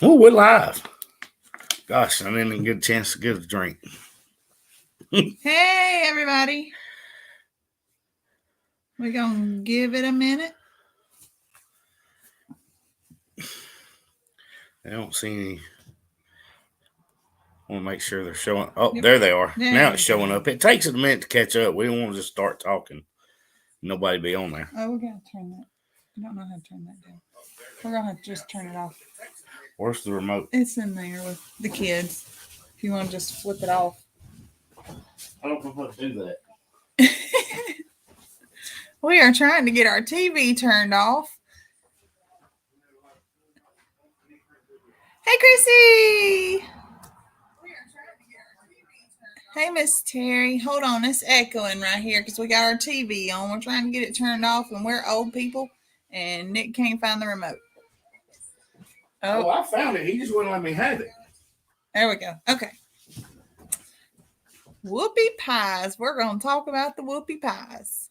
Oh, we're live. Gosh, I didn't even get a chance to get a drink. Hey, everybody. We're going to give it a minute. I don't see any. I want to make sure they're showing. Oh, there they are. There now it's showing up. It takes it a minute to catch up. We don't want to just start talking. Nobody be on there. Oh, we got to turn that. I don't know how to turn that down. We're going to have to just turn it off. Where's the remote? It's in there with the kids. If you want to just flip it off. I don't know how to do that. We are trying to get our TV turned off. Hey, Chrissy. Hey, Miss Terry. Hold on. It's echoing right here because we got our TV on. We're trying to get it turned off, and we're old people, and Nick can't find the remote. Oh, I found it. He just wouldn't let me have it. There we go. Okay. Whoopie pies. We're going to talk about the whoopie pies.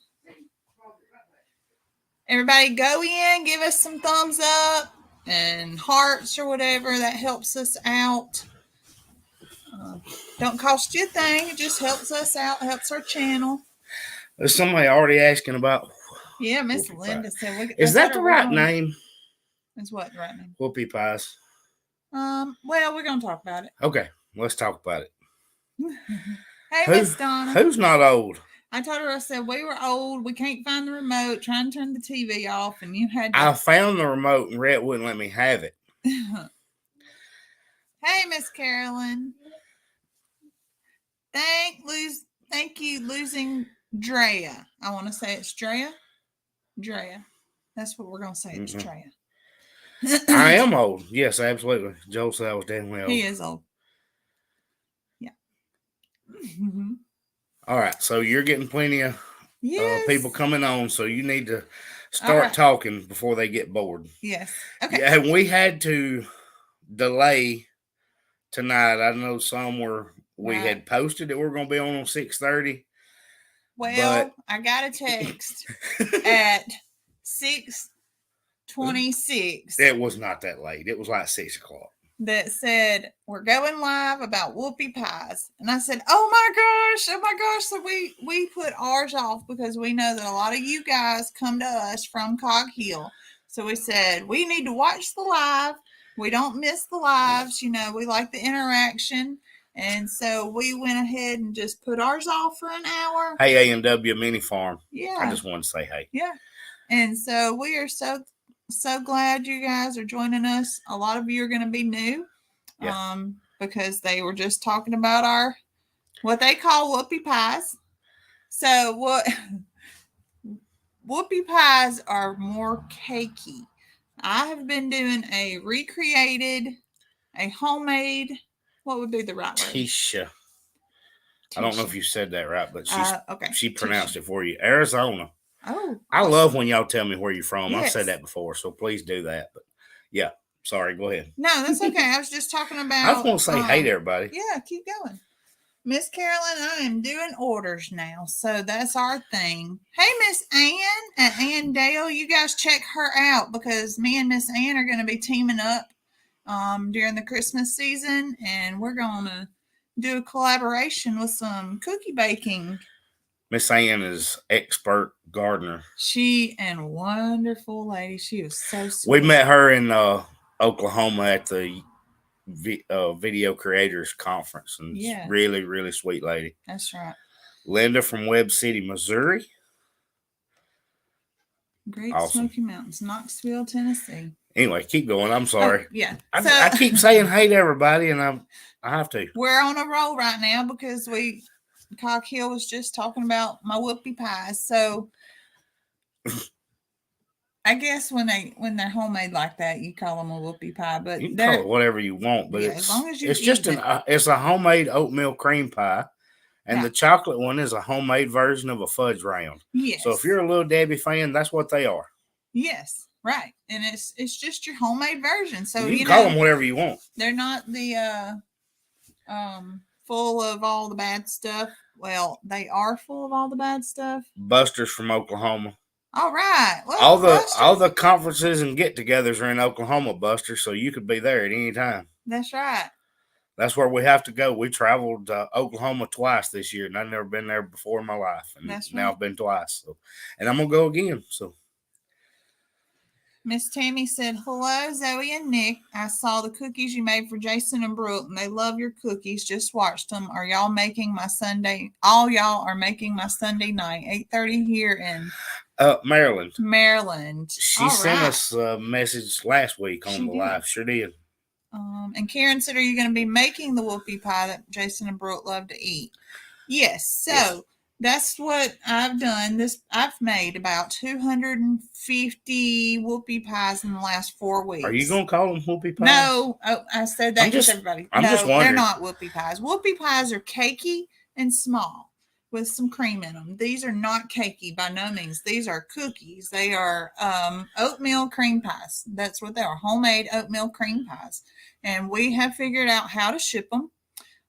Everybody go in, give us some thumbs up and hearts or whatever. That helps us out. Don't cost you a thing. It just helps us out, helps our channel. There's somebody already asking about. Yeah, Miss Linda said. Is that the right name? Is what the right name? Whoopie pies. Well, we're going to talk about it. Okay, let's talk about it. Hey, Miss Donna. Who's not old? I told her, I said, we were old. We can't find the remote. Trying to turn the TV off, and you had to. I found the remote, and Rhett wouldn't let me have it. Hey, Miss Carolyn. Thank you, losing Drea. I want to say it's Drea. Drea. That's what we're going to say. It's Drea. I am old. Yes, absolutely. Joel said I was definitely old. He is old. Yeah. Mm-hmm. All right. So you're getting plenty of people coming on. So you need to start talking before they get bored. Yes. Okay. Yeah, and we had to delay tonight. I know somewhere we had posted that we're going to be on 6:30. Well, I got a text at 6:26. It was not that late. It was like 6 o'clock. That said, we're going live about whoopie pies. And I said, oh my gosh. So we put ours off because we know that a lot of you guys come to us from Cog Hill. So we said, we need to watch the live. We don't miss the lives. You know, we like the interaction. And so we went ahead and just put ours off for an hour. Hey, A&W Mini Farm. Yeah. I just wanted to say hey. Yeah. And so we are so glad you guys are joining us. A lot of you are going to be new. Yeah. Because they were just talking about what they call whoopie pies. So whoopie pies are more cakey. I have been doing a homemade, what would be the right word? Tisha. I don't know if you said that right, but she pronounced it for you. Arizona. Oh, I love when y'all tell me where you're from. Yes. I've said that before, so please do that. But yeah, sorry, go ahead. No, that's okay. I was just talking about. I just want to say hey to everybody. Yeah, keep going. Miss Carolyn, I am doing orders now, so that's our thing. Hey, Miss Ann at Ann Dale, you guys check her out because me and Miss Ann are going to be teaming up during the Christmas season, and we're going to do a collaboration with some cookie baking. Miss Ann is expert gardener. She and wonderful lady. She was so sweet. We met her in Oklahoma at the Video Creators Conference, and really, really sweet lady. That's right. Linda from Webb City, Missouri. Great Smoky Mountains, Knoxville, Tennessee. Anyway, keep going. I'm sorry. Yeah. I keep saying hey to everybody, and I have to. We're on a roll right now because Cog Hill was just talking about my whoopie pies. So I guess when they're homemade like that, you call them a whoopie pie. But you can call it whatever you want. But as long as you it's just it's a homemade oatmeal cream pie, and the chocolate one is a homemade version of a fudge round. Yes. So if you're a Little Debbie fan, that's what they are. Yes, right. And it's just your homemade version. So you can call them whatever you want. They're not the full of all the bad stuff. Well, they are full of all the bad stuff. Buster's from Oklahoma. All right. Well, All Buster. the conferences and get-togethers are in Oklahoma, Buster, so you could be there at any time. That's right. That's where we have to go. We traveled to Oklahoma twice this year, and I've never been there before in my life. And That's now right. I've been twice. So, and I'm going to go again. So, Miss Tammy said, hello, Zoe and Nick. I saw the cookies you made for Jason and Brooke, and they love your cookies. Just watched them. Are y'all making my Sunday? All y'all are making my Sunday night, 8:30 here in Maryland. Maryland. She sent us a message last week on the live. Sure did. And Karen said, are you going to be making the whoopie pie that Jason and Brooke love to eat? Yes. So that's what I've done. I've made about 250 whoopie pies in the last 4 weeks. Are you going to call them whoopie pies? No. Oh, I said that because everybody. I'm just wondering. They're not whoopie pies. Whoopie pies are cakey and small with some cream in them. These are not cakey by no means. These are cookies. They are oatmeal cream pies. That's what they are. Homemade oatmeal cream pies. And we have figured out how to ship them.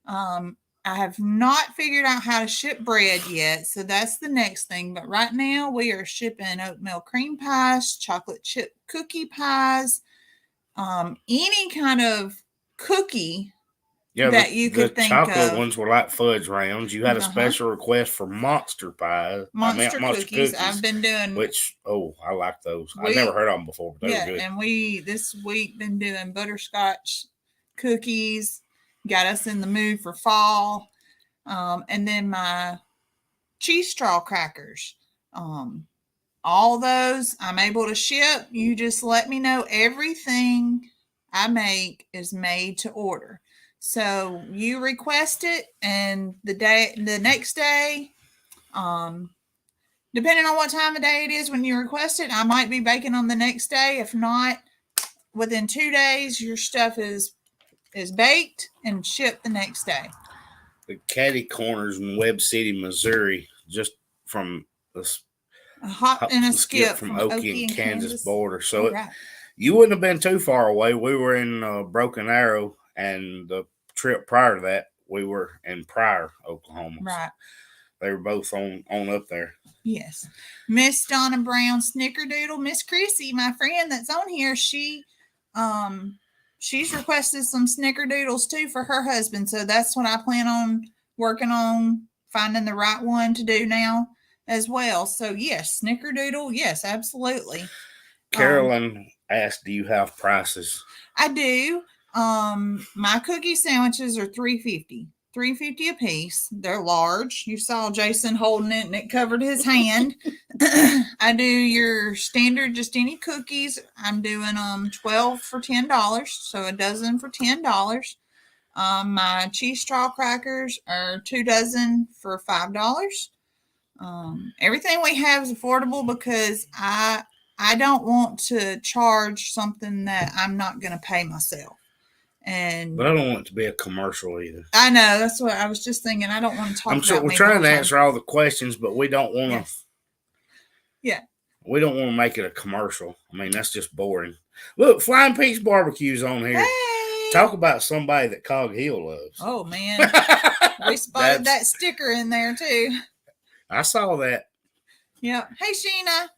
I have not figured out how to ship bread yet, so that's the next thing. But right now we are shipping oatmeal cream pies, chocolate chip cookie pies, any kind of cookie that you could think of. The chocolate ones were like fudge rounds. You had a special request for monster pies. Monster cookies. I've been doing. Which, I like those. I've never heard of them before, but they were good. And we, this week, been doing butterscotch cookies. Got us in the mood for fall. And then my cheese straw crackers. All those I'm able to ship. You just let me know. Everything I make is made to order. So you request it, and the next day, depending on what time of day it is when you request it, I might be baking them the next day. If not, within 2 days, your stuff is baked and shipped the next day. The Caddy Corners in Webb City, Missouri, just from a hop and a skip from Okie and Kansas border. So you wouldn't have been too far away. We were in Broken Arrow, and the trip prior to that, we were in Pryor, Oklahoma. Right. So they were both on up there. Yes. Miss Donna Brown Snickerdoodle, Miss Chrissy, my friend that's on here, she's requested some snickerdoodles too for her husband. So that's what I plan on working on, finding the right one to do now as well. So yes, snickerdoodle. Yes, absolutely. Carolyn asked, do you have prices? I do. My cookie sandwiches are $3.50 a piece. They're large. You saw Jason holding it and it covered his hand. I do your standard, just any cookies. I'm doing 12 for $10, so a dozen for $10. My cheese straw crackers are 2 dozen for $5. Everything we have is affordable because I don't want to charge something that I'm not going to pay myself. But I don't want it to be a commercial either. I know. That's what I was just thinking. I don't want to talk about. We're trying to answer all the questions, but we don't want to. Yes. Yeah. We don't want to make it a commercial. I mean, that's just boring. Look, Flying Peach Barbecue's on here. Hey. Talk about somebody that Cog Hill loves. Oh, man. We spotted that sticker in there, too. I saw that. Yep. Hey, Sheena.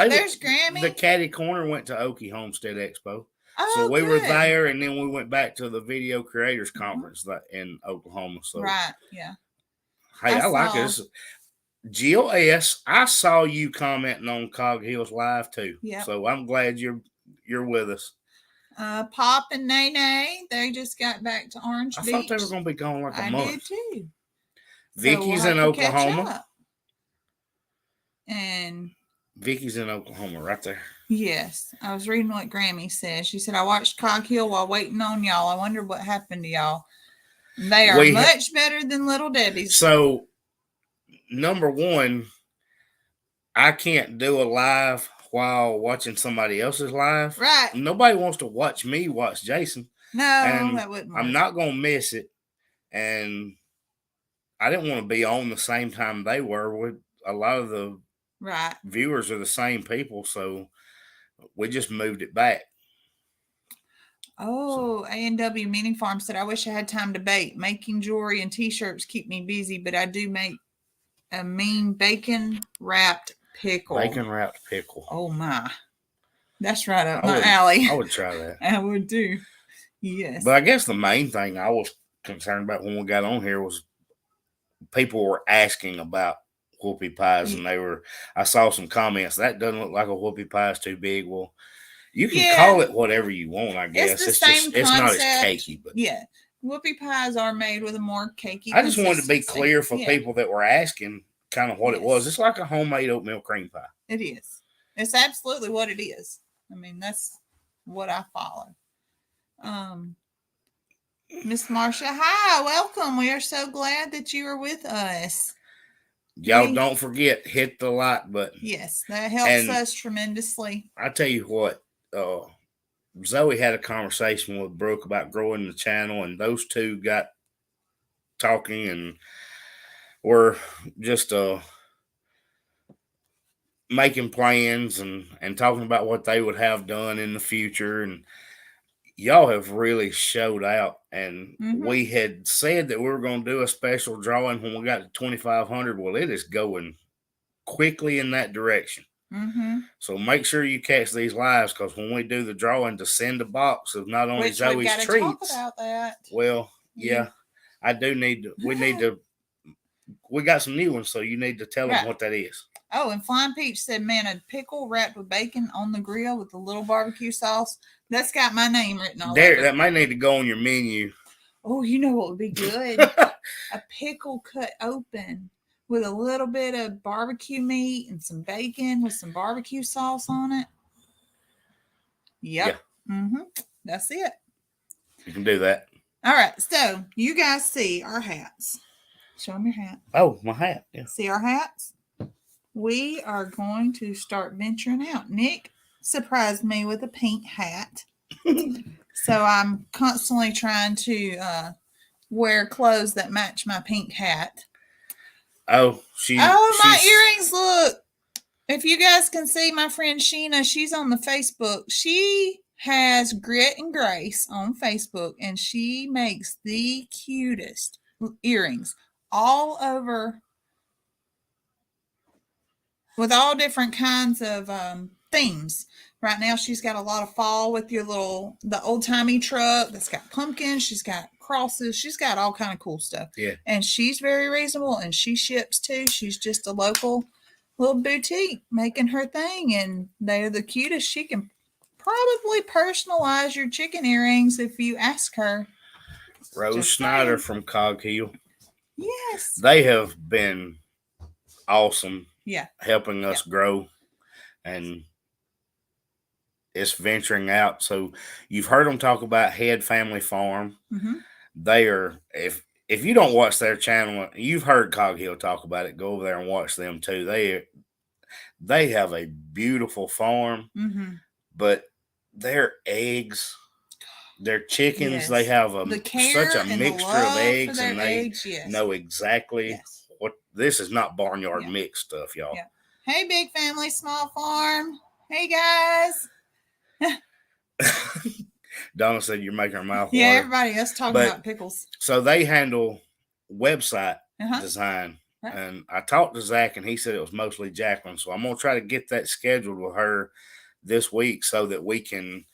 There's Grammy. The Caddy Corner went to Okie Homestead Expo. Oh, so we were there, and then we went back to the Video Creators Conference in Oklahoma. So right, yeah. Hey, I like this. Jill S., I saw you commenting on Cog Hill's live too. Yeah. So I'm glad you're with us. Pop and Nene, they just got back to Orange Beach. I thought they were going to be gone like a month. I did too. Vicky's in Oklahoma. And Vicky's in Oklahoma right there. Yes. I was reading what Grammy said. She said, I watched Cog Hill while waiting on y'all. I wonder what happened to y'all. They are much better than Little Debbie's. So, number one, I can't do a live while watching somebody else's live. Right. Nobody wants to watch me watch Jason. No, that wouldn't work. I'm not going to miss it. And I didn't want to be on the same time they were. With a lot of the viewers are the same people, so we just moved it back. Oh, A&W Meaning Farm said, I wish I had time to bake. Making jewelry and t-shirts keep me busy, but I do make a mean bacon wrapped pickle. Bacon wrapped pickle. Oh my. That's right up my alley. I would try that. I would do. Yes. But I guess the main thing I was concerned about when we got on here was people were asking about whoopie pies, and I saw some comments that doesn't look like a whoopie pie, is too big. Well, you can call it whatever you want, I guess. It's the same concept. It's not as cakey, but whoopie pies are made with a more cakey. I just wanted to be clear for people that were asking kind of what it was. It's like a homemade oatmeal cream pie. It is. It's absolutely what it is. I mean, that's what I follow. Miss Marcia, hi, welcome. We are so glad that you are with us. Y'all don't forget, hit the like button. Yes, that helps us tremendously. I tell you what, Zoe had a conversation with Brooke about growing the channel, and those two got talking and were just making plans and talking about what they would have done in the future. And y'all have really showed out. And we had said that we were going to do a special drawing when we got to 2,500. Well, it is going quickly in that direction. So make sure you catch these lives, because when we do the drawing, to send a box of not only Zoe's treats. Talk about that. Well, I do need to. We got some new ones, so you need to tell them what that is. Oh, and Flying Peach said, man, a pickle wrapped with bacon on the grill with a little barbecue sauce. That's got my name written all over it. That might need to go on your menu. Oh, you know what would be good? A pickle cut open with a little bit of barbecue meat and some bacon with some barbecue sauce on it. Yep. Yeah. That's it. You can do that. All right. So you guys see our hats. Show them your hat. Oh, my hat. Yeah. See our hats? We are going to start venturing out. Nick surprised me with a pink hat. So I'm constantly trying to wear clothes that match my pink hat. Oh, my earrings, look. If you guys can see my friend Sheena, she's on the Facebook. She has Grit and Grace on Facebook, and she makes the cutest earrings all over with all different kinds of themes. Right now, she's got a lot of fall with the old-timey truck that's got pumpkins. She's got crosses. She's got all kind of cool stuff. Yeah. And she's very reasonable, and she ships too. She's just a local little boutique making her thing, and they're the cutest. She can probably personalize your chicken earrings if you ask her. Rose Snyder from Cog Hill. Yes. They have been awesome. Yeah. Helping us grow, and it's venturing out. So you've heard them talk about Head Family Farm. They are, if you don't watch their channel, you've heard Cog Hill talk about it. Go over there and watch them too. They have a beautiful farm, but their eggs, their chickens, they have such a mixture of eggs, and they know exactly what. This is not barnyard mix stuff, y'all. Yeah. Hey, big family, small farm. Hey, guys. Donna said you're making her mouth water. Yeah, everybody else talking about pickles. So they handle website design. Right. And I talked to Zach, and he said it was mostly Jacqueline. So I'm going to try to get that scheduled with her this week so that we can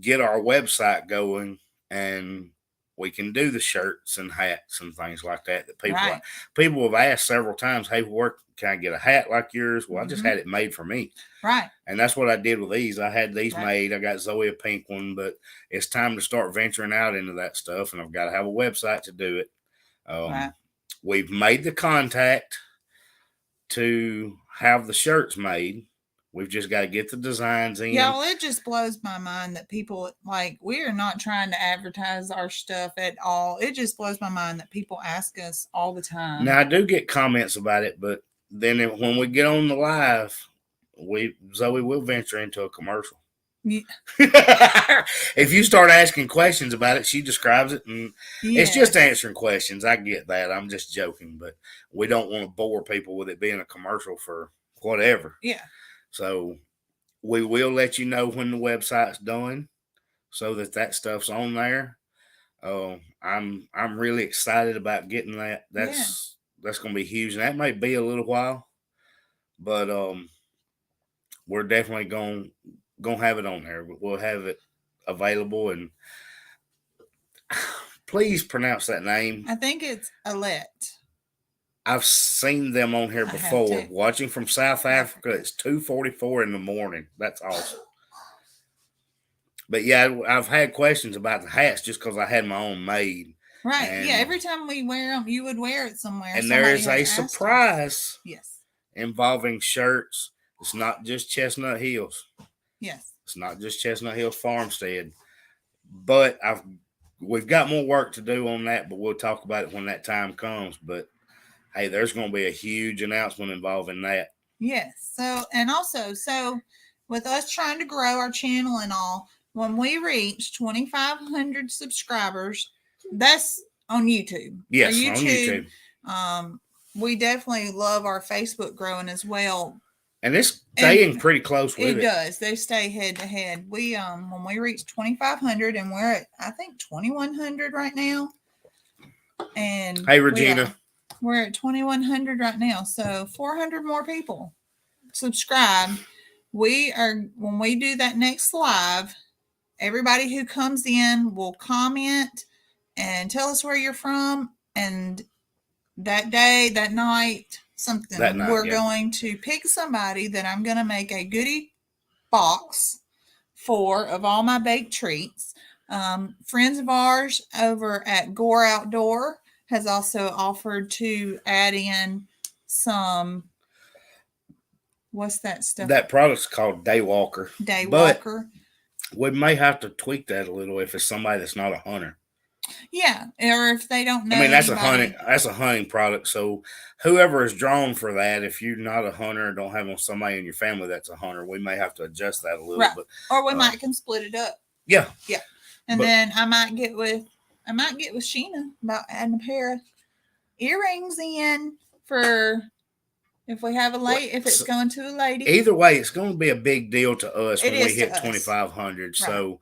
get our website going, and we can do the shirts and hats and things like that. That people have asked several times, hey, where can I get a hat like yours? Well, I just had it made for me. Right. And that's what I did with these. I had these made. I got Zoe a pink one, but it's time to start venturing out into that stuff, and I've got to have a website to do it. We've made the contact to have the shirts made. We've just got to get the designs in. Yeah, well, it just blows my mind that people, we are not trying to advertise our stuff at all. It just blows my mind that people ask us all the time. Now, I do get comments about it, but then when we get on the live, Zoe will venture into a commercial. Yeah. If you start asking questions about it, she describes it, and it's just answering questions. I get that. I'm just joking, but we don't want to bore people with it being a commercial for whatever. Yeah. So we will let you know when the website's done, so that stuff's on there. I'm really excited about getting that. That's going to be huge, and that may be a little while, but we're definitely going to have it on there. We'll have it available, and please pronounce that name. I think it's Alette. I've seen them on here before. Watching from South Africa, it's 2:44 in the morning. That's awesome. But yeah, I've had questions about the hats just because I had my own made. Right. And yeah. Every time we wear them, you would wear it somewhere. And there is a surprise. Yes. Involving shirts. It's not just Chestnut Hills. Yes. It's not just Chestnut Hills Farmstead. But we've got more work to do on that, but we'll talk about it when that time comes. But hey, there's going to be a huge announcement involving that. Yes. So with us trying to grow our channel and all, when we reach 2,500 subscribers, that's on YouTube. Yes, on YouTube. We definitely love our Facebook growing as well. And it's staying pretty close with it. It does. They stay head to head. We when we reach 2,500, and we're at, I think, 2,100 right now. And hey, Regina. We're at 2,100 right now. So 400 more people subscribe. When we do that next live, everybody who comes in will comment and tell us where you're from. And that day, that night, we're going to pick somebody that I'm going to make a goodie box for of all my baked treats. Friends of ours over at Gore Outdoor has also offered to add in some, what's that stuff? That product's called Daywalker. Daywalker. We may have to tweak that a little if it's somebody that's not a hunter. Yeah, or if they don't know. I mean, that's a hunting product. So whoever is drawn for that, if you're not a hunter or don't have somebody in your family that's a hunter, we may have to adjust that a little bit. Or we might can split it up. Yeah. Yeah. And then I might get with Sheena about adding a pair of earrings in for if we have if it's going to a lady. Either way, it's going to be a big deal to us when we hit 2,500. Right. So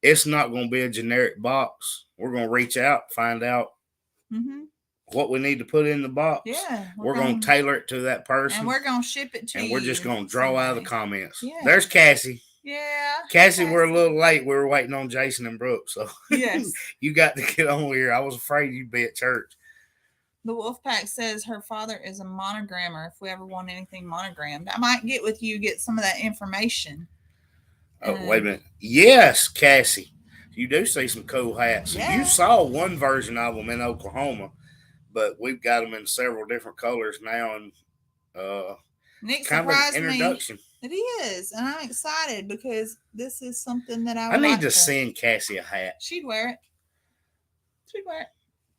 it's not going to be a generic box. We're going to reach out, find out what we need to put in the box. Yeah. We're going to tailor it to that person. And we're going to ship it to you. And we're just going to draw out of the comments. Yeah. There's Cassie. Yeah. Cassie, we're a little late. We were waiting on Jason and Brooke. So yes. You got to get on here. I was afraid you'd be at church. The Wolfpack says her father is a monogrammer. If we ever want anything monogrammed, I might get with you, get some of that information. Oh, wait a minute. Yes, Cassie. You do see some cool hats. Yeah. You saw one version of them in Oklahoma, but we've got them in several different colors now. And Nick kind of an introduction. It is, and I'm excited because this is something that I need to send Cassie a hat. She'd wear it.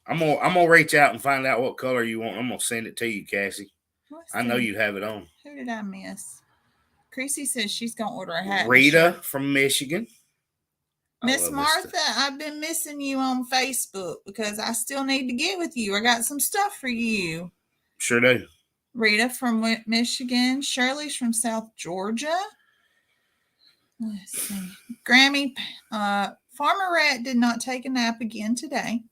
I'm gonna reach out and find out what color you want. I'm gonna send it to you, Cassie. I know you'd have it on. Who did I miss? Creasy says she's gonna order a hat. Rita from Michigan. Miss Martha, I've been missing you on Facebook because I still need to get with you. I got some stuff for you. Sure do. Rita from Michigan. Shirley's from South Georgia. Let's see. Grammy, Farmer Rat did not take a nap again today.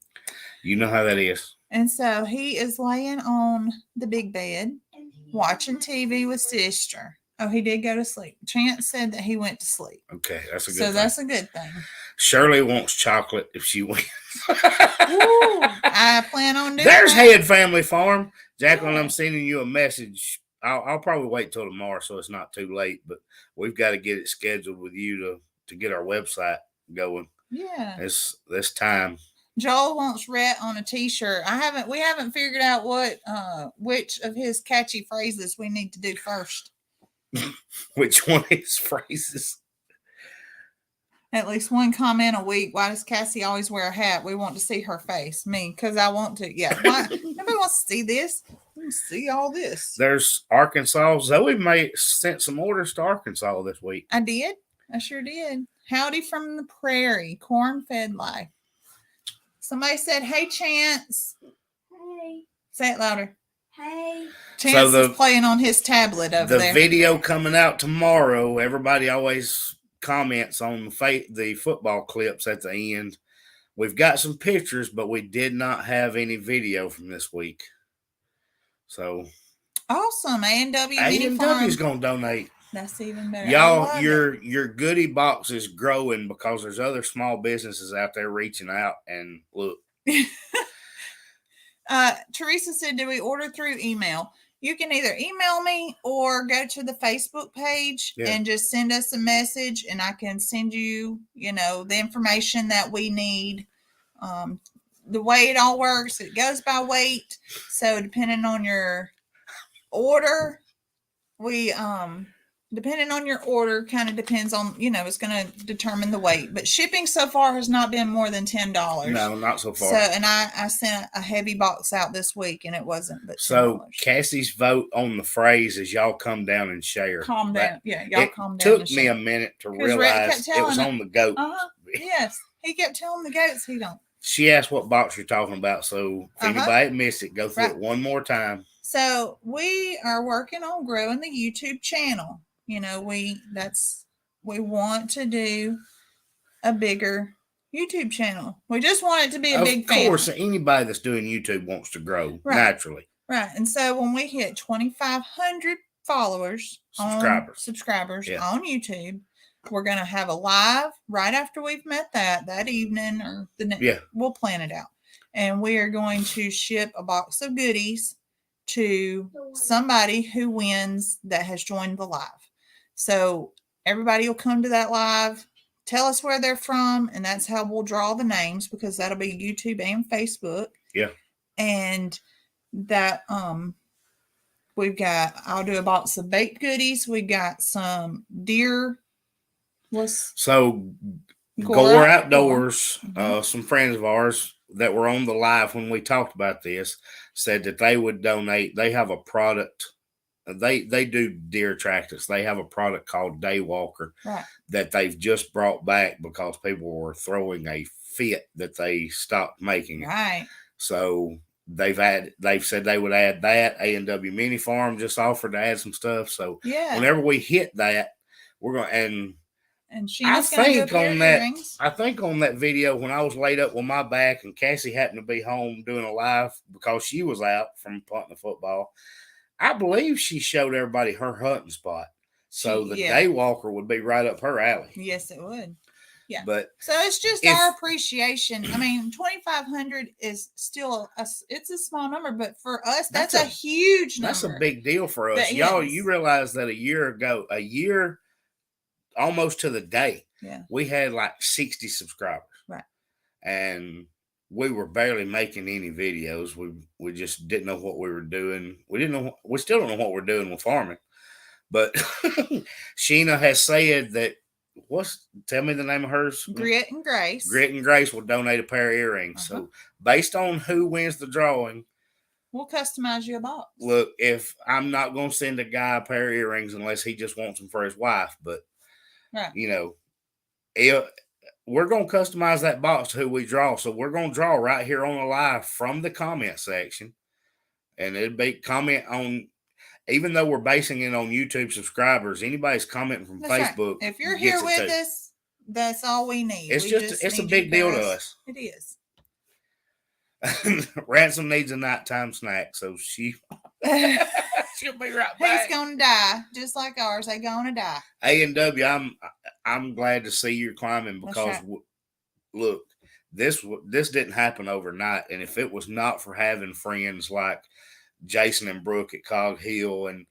You know how that is. And so he is laying on the big bed watching TV with sister. Oh, he did go to sleep. Chance said that he went to sleep. Okay, that's a good thing. So that's a good thing. Shirley wants chocolate if she wins. Ooh, I plan on doing There's that. Head Family Farm. Jacqueline, I'm sending you a message. I'll probably wait till tomorrow so it's not too late, but we've got to get it scheduled with you to get our website going. Yeah. This time. Joel wants Rat on a t-shirt. We haven't figured out which of his catchy phrases we need to do first. Which one of his phrases? At least one comment a week. Why does Cassie always wear a hat? We want to see her face. Me, because I want to. Yeah. Why? Nobody wants to see this. See all this. There's Arkansas. Zoe sent some orders to Arkansas this week. I did. I sure did. Howdy from the prairie. Corn-fed life. Somebody said, hey, Chance. Hey. Say it louder. Hey. Chance is playing on his tablet over there. The video coming out tomorrow, everybody always comments on the football clips at the end. We've got some pictures, but we did not have any video from this week. So awesome. A&W is going to donate. That's even better. Y'all, your goodie box is growing because there's other small businesses out there reaching out. And look. Teresa said, do we order through email? You can either email me or go to the Facebook page and just send us a message, and I can send you, the information that we need. The way it all works, it goes by weight. So depending on your order, depending on your order, kind of depends on, it's going to determine the weight. But shipping so far has not been more than $10. No, not so far. So, and I sent a heavy box out this week, and it wasn't but $10. So Cassie's vote on the phrase is y'all come down and share. Calm down. Yeah, y'all calm down. It took me a minute to realize it was on the goats. Yes, he kept telling the goats he don't. She asked what box you're talking about, so if anybody missed it, go through it one more time. So we are working on growing the YouTube channel. We want to do a bigger YouTube channel. We just want it to be a big family. Of course, anybody that's doing YouTube wants to grow naturally. Right. And so when we hit 2,500 followers, subscribers on YouTube, we're going to have a live right after we've met that evening or the next. Yeah. We'll plan it out. And we are going to ship a box of goodies to somebody who wins that has joined the live. So everybody will come to that live, tell us where they're from, and that's how we'll draw the names, because that'll be YouTube and Facebook. Yeah. And that I'll do a box of baked goodies. We got some deer. So Gore Outdoors, some friends of ours that were on the live when we talked about this said that they would donate. They have a product. They do deer attractants. They have a product called Daywalker that they've just brought back because people were throwing a fit that they stopped making it. Right. So they've said they would add that. A&W Mini Farm just offered to add some stuff. So whenever we hit that, we're going and Sheena's going to do a pair of earrings. I think on that video when I was laid up with my back and Cassie happened to be home doing a live because she was out from punting the football, I believe she showed everybody her hunting spot. So the Daywalker would be right up her alley. Yes, it would. Yeah. But so it's just our appreciation. I mean, 2,500 is still it's a small number, but for us, that's a huge number. That's a big deal for us. Y'all, you realize that a year almost to the day, we had like 60 subscribers. Right. And we were barely making any videos. We just didn't know what we were doing. We still don't know what we're doing with farming. But Sheena has said that, tell me the name of hers? Grit and Grace. Grit and Grace will donate a pair of earrings. So based on who wins the drawing, we'll customize you a box. Look, if I'm not going to send a guy a pair of earrings unless he just wants them for his wife, but we're going to customize that box to who we draw. So we're going to draw right here on the live from the comment section. And it'll be comment on, even though we're basing it on YouTube subscribers, anybody's commenting from Facebook. If you're here with us, that's all we need. It's a big deal to us. It is. Ransom needs a nighttime snack, so she'll be right back. He's gonna die, just like ours. They're gonna die. A&W, I'm glad to see you're climbing because look, this didn't happen overnight, and if it was not for having friends like Jason and Brooke at Cog Hill and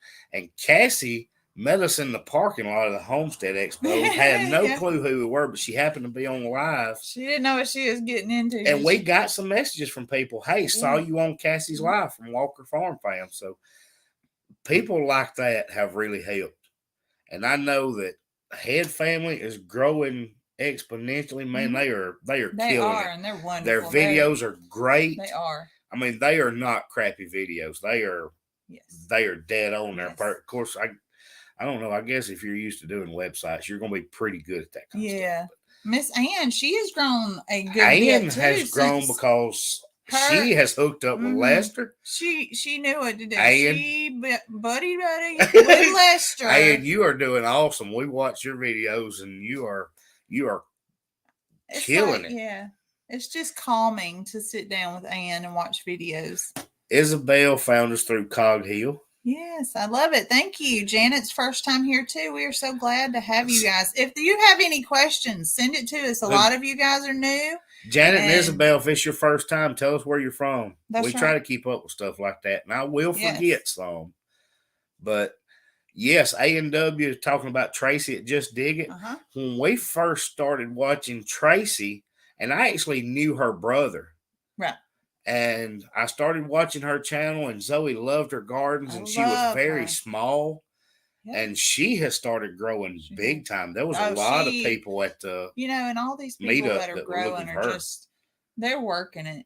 Cassie met us in the parking lot of the Homestead Expo. Had no clue who we were, but she happened to be on live. She didn't know what she was getting into. And we got some messages from people. Hey, saw you on Cassie's live from Walker Farm Fam. So people like that have really helped. And I know that Head family is growing exponentially. Man, they are killing it. And they're wonderful. Their videos are great. They are. I mean, they are not crappy videos. They are dead on their part. Of course, I don't know. I guess if you're used to doing websites, you're going to be pretty good at that kind of stuff. Yeah. Miss Ann, she has grown a good bit too. Ann has grown because she has hooked up with Lester. She knew what to do. She buddy with Lester. And you are doing awesome. We watch your videos and you are killing it. Yeah. It's just calming to sit down with Ann and watch videos. Isabel found us through Cog Hill. Yes, I love it. Thank you. Janet's first time here too. We are so glad to have you guys. If you have any questions, send it to us. A lot of you guys are new. Janet and Isabel, if it's your first time, tell us where you're from. We try to keep up with stuff like that, and I will forget some. But yes, A&W talking about Tracy at Just Dig It. When we first started watching Tracy, and I actually knew her brother. Right. And I started watching her channel, and Zoe loved her gardens, and she was very small. Yep. And she has started growing big time. There was a lot of people at the and all these people that are growing are just they're working it.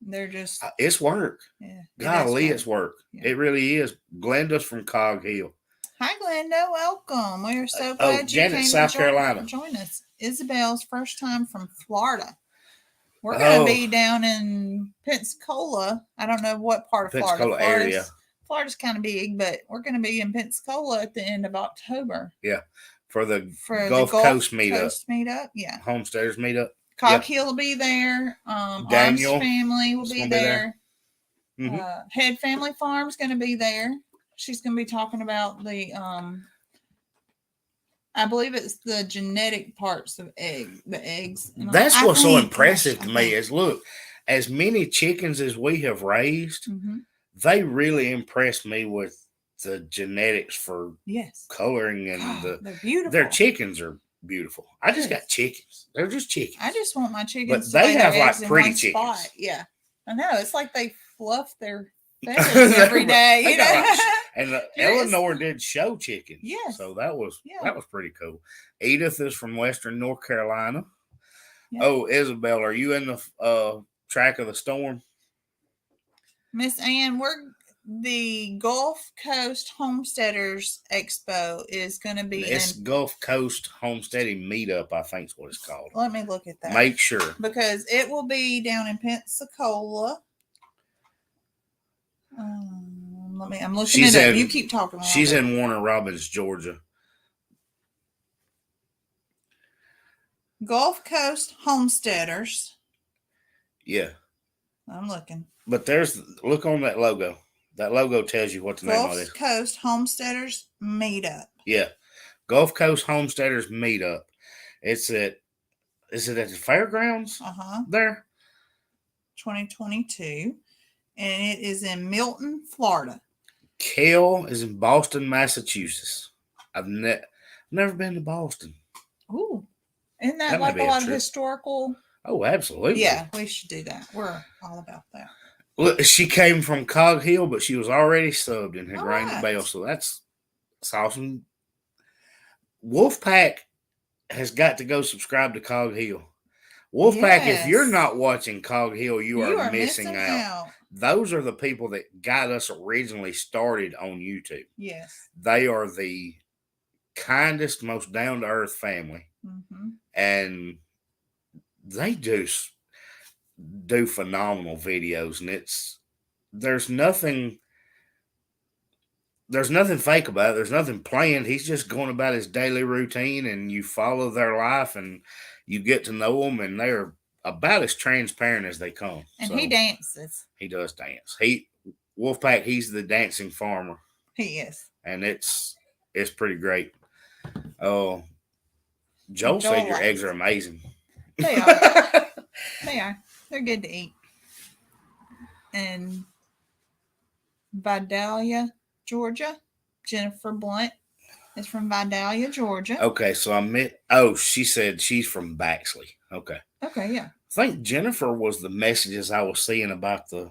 They're just it's work. Yeah, golly, it's work. Yeah. It really is. Glenda's from Cog Hill. Hi, Glenda. Welcome. We are so glad you came South Carolina. Join us. Isabel's first time from Florida. We're going to be down in Pensacola. I don't know what part of Pensacola area. Florida's kind of big, but we're going to be in Pensacola at the end of October. Yeah, for the Gulf Coast meetup. Yeah, Homesteaders meetup. Cog Hill will be there. Daniel Arms family will be there. Mm-hmm. Head Family Farm's going to be there. She's going to be talking about the I believe it's the genetic parts of the eggs. That's what's so impressive to me is look, as many chickens as we have raised, they really impressed me with the genetics for coloring and they're beautiful. Their chickens are beautiful. I just got chickens. They're just chickens. I just want my chickens but they have like pretty chickens. Spot. Yeah. I know. It's like they fluff their feathers every day. And Eleanor did show chickens. Yeah. So that was pretty cool. Edith is from Western North Carolina. Yep. Oh, Isabel, are you in the track of the storm? Miss Ann, the Gulf Coast Homesteaders Expo is going to be Gulf Coast Homesteading Meetup, I think is what it's called. Let me look at that. Make sure. Because it will be down in Pensacola. I'm looking it up. You keep talking. She's in Warner Robins, Georgia. Gulf Coast Homesteaders. Yeah. I'm looking. But look on that logo. That logo tells you what the name of it is. Gulf Coast Homesteaders Meetup. Yeah. Gulf Coast Homesteaders Meetup. Is it at the fairgrounds? There. 2022. And it is in Milton, Florida. Kale is in Boston, Massachusetts. I've never been to Boston. Ooh. Isn't that like a lot of historical? Oh, absolutely. Yeah, we should do that. We're all about that. Look, she came from Cog Hill, but she was already subbed and had rang the bell. So that's awesome. Wolfpack has got to go subscribe to Cog Hill. Wolfpack, if you're not watching Cog Hill, you are missing out. Those are the people that got us originally started on YouTube. Yes. They are the kindest, most down-to-earth family. And they do phenomenal videos. And there's nothing fake about it. There's nothing planned. He's just going about his daily routine, and you follow their life, and you get to know them, and they're about as transparent as they come. And he dances. He does dance. Wolfpack, he's the dancing farmer. He is. And it's pretty great. Oh, Joel said your eggs are amazing. They are. They are. They're good to eat. And Vidalia, Georgia. Jennifer Blunt is from Vidalia, Georgia. Okay, so she said she's from Baxley. Okay. Okay, yeah. I think Jennifer was the messages I was seeing about the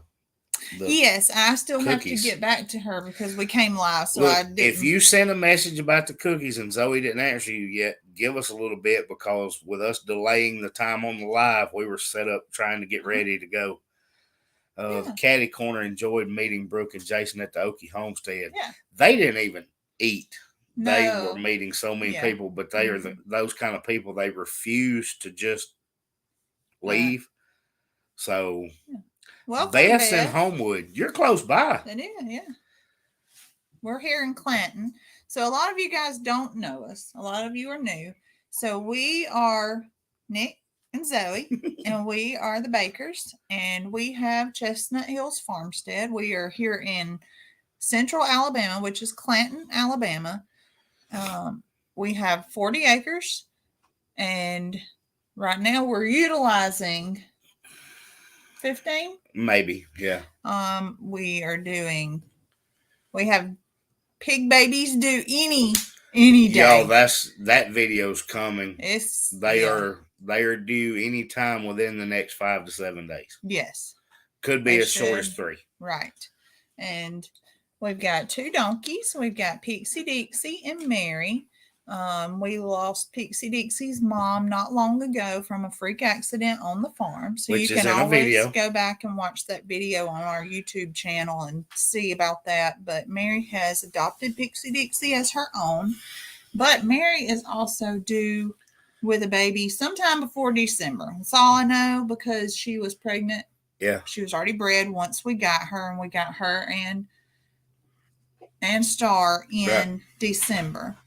yes, I still have to get back to her because we came live, so I didn't. If you send a message about the cookies and Zoe didn't answer you yet, give us a little bit, because with us delaying the time on the live, we were set up trying to get ready to go. The Caddy Corner enjoyed meeting Brooke and Jason at the Okie Homestead. Yeah. They didn't even eat. No. They were meeting so many people, but they are those kind of people. They refuse to just leave. So, Beth's in Homewood. You're close by. It is, yeah. We're here in Clanton. So a lot of you guys don't know us. A lot of you are new. So we are Nick and Zoe, and we are the Bakers, and we have Chestnut Hills Farmstead. We are here in Central Alabama, which is Clanton, Alabama. We have 40 acres, and right now we're utilizing 15. Maybe, yeah. We have pig babies do any day. Yo, that video's coming. They are due any time within the next 5 to 7 days. Yes. Could be as short as 3. Right. And we've got 2 donkeys. We've got Pixie Dixie and Mary. We lost Pixie Dixie's mom not long ago from a freak accident on the farm. So you can always go back and watch that video on our YouTube channel and see about that. But Mary has adopted Pixie Dixie as her own. But Mary is also due with a baby sometime before December. That's all I know because she was pregnant. Yeah. She was already bred once we got her, and we got her and Star in December.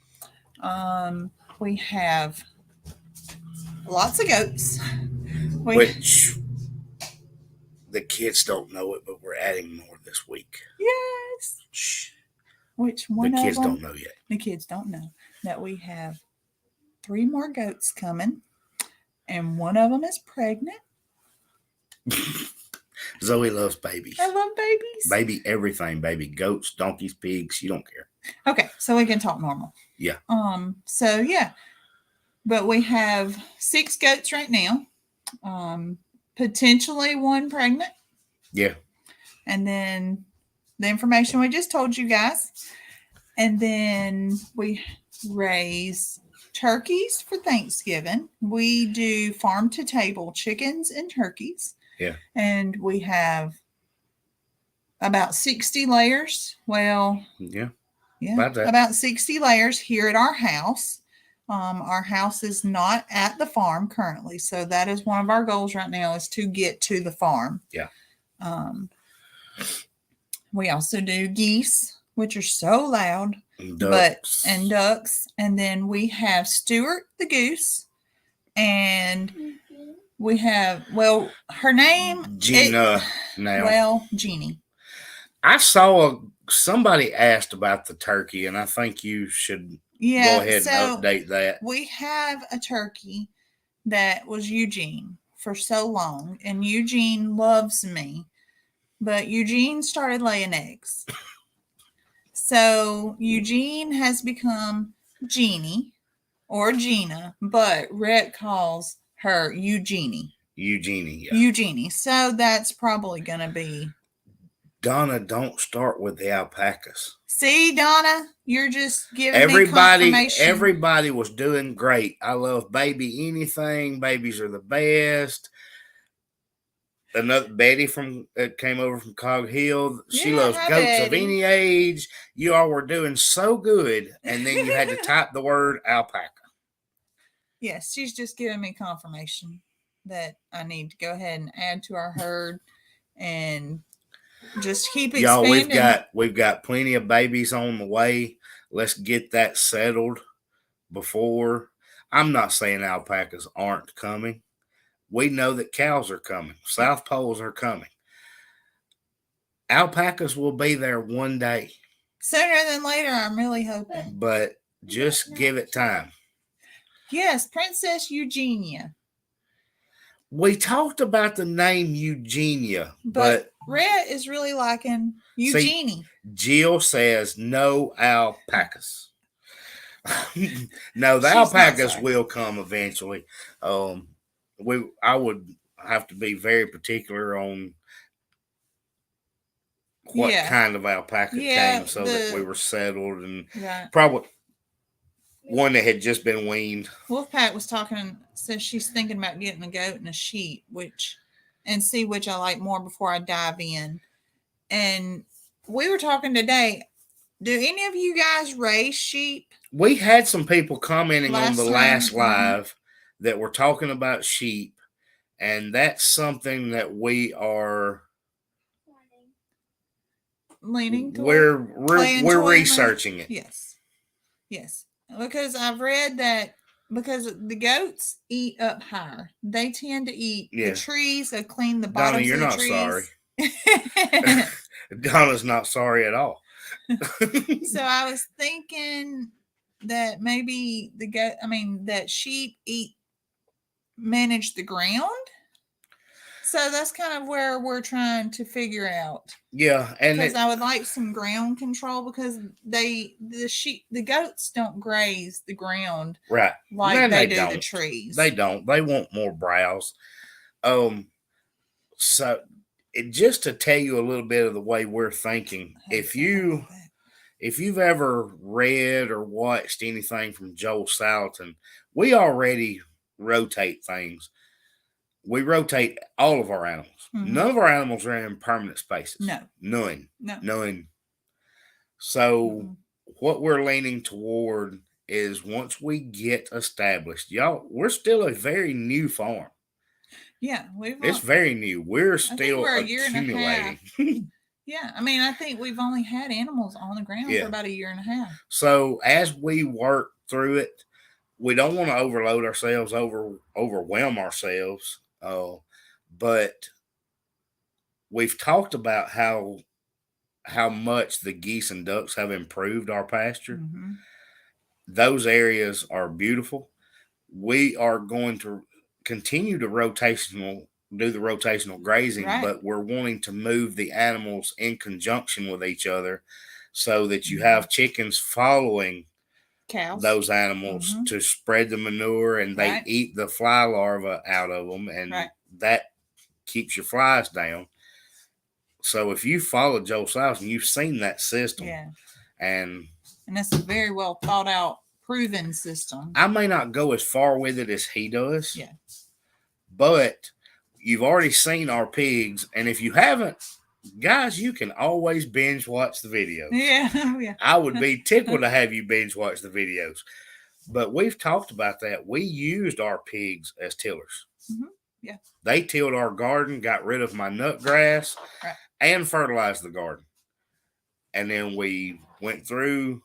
We have lots of goats. Which the kids don't know it, but we're adding more this week. Yes. Shh. Which one the of kids them? Don't know yet. The kids don't know that we have 3 more goats coming, and one of them is pregnant. Zoe loves babies. I love babies. Baby everything, baby. Goats, donkeys, pigs. You don't care. Okay, so we can talk normal. Yeah. So yeah. But we have 6 goats right now. Potentially 1 pregnant. Yeah. And then the information we just told you guys. And then we raise turkeys for Thanksgiving. We do farm to table chickens and turkeys. Yeah. And we have about 60 layers. Well, yeah. About 60 layers here at our house. Our house is not at the farm currently. So that is one of our goals right now, is to get to the farm. Yeah. We also do geese, which are so loud. Ducks. And ducks. And then we have Stuart the goose. And we have, her name. Gina now. Jeannie. I saw somebody asked about the turkey, and I think you should go ahead and update that. We have a turkey that was Eugene for so long, and Eugene loves me, but Eugene started laying eggs. So Eugene has become Jeannie or Gina, but Rhett calls her Eugenie. Eugenie, yeah. Eugenie. So that's probably going to be. Donna, don't start with the alpacas. See, Donna, you're just giving me confirmation. Everybody was doing great. I love baby anything. Babies are the best. Another Betty came over from Cog Hill. She loves goats of any age. You all were doing so good, and then you had to type the word alpaca. Yes, she's just giving me confirmation that I need to go ahead and add to our herd and just keep expanding. Y'all, we've got plenty of babies on the way. Let's get that settled before. I'm not saying alpacas aren't coming. We know that cows are coming. South Poles are coming. Alpacas will be there one day. Sooner than later, I'm really hoping. But just give it time. Yes, Princess Eugenia. We talked about the name Eugenia, but Rhett is really liking Eugenie. See, Jill says no alpacas. No, the alpacas will come eventually. I would have to be very particular on what kind of alpaca came so that we were settled, and probably one that had just been weaned. Wolfpack was talking, says she's thinking about getting a goat and a sheep, and see which I like more before I dive in. And we were talking today. Do any of you guys raise sheep? We had some people commenting on the last live that were talking about sheep, and that's something that we are leaning toward. We're researching it. Yes. Because I've read that because the goats eat up higher. They tend to eat the trees. They clean the bottoms of the trees. Donna, you're not sorry. Donna's not sorry at all. So I was thinking that maybe that sheep manage the ground. So that's kind of where we're trying to figure out. Yeah, and because I would like some ground control because the goats don't graze the ground right like they do the trees. They don't. They want more browse. So just to tell you a little bit of the way we're thinking, if you've ever read or watched anything from Joel Salatin, we already rotate things. We rotate all of our animals. Mm-hmm. None of our animals are in permanent spaces. No. None. So what we're leaning toward is once we get established, y'all, we're still a very new farm. Yeah, it's very new. We're still accumulating. Yeah, I mean, I think we've only had animals on the ground for about a year and a half. So as we work through it, we don't want to overload ourselves, overwhelm ourselves. But we've talked about how much the geese and ducks have improved our pasture. Mm-hmm. Those areas are beautiful. We are going to continue to do the rotational grazing, but we're wanting to move the animals in conjunction with each other so that you have chickens following cows, those animals to spread the manure, and they eat the fly larvae out of them, and that keeps your flies down. So if you follow Joe South and you've seen that system, and that's a very well thought out, proven system. I may not go as far with it as he does, but you've already seen our pigs, and if you haven't, guys, you can always binge watch the videos. Yeah. I would be tickled to have you binge watch the videos. But we've talked about that. We used our pigs as tillers. Mm-hmm. Yeah. They tilled our garden, got rid of my nut grass, and fertilized the garden. And then we went through,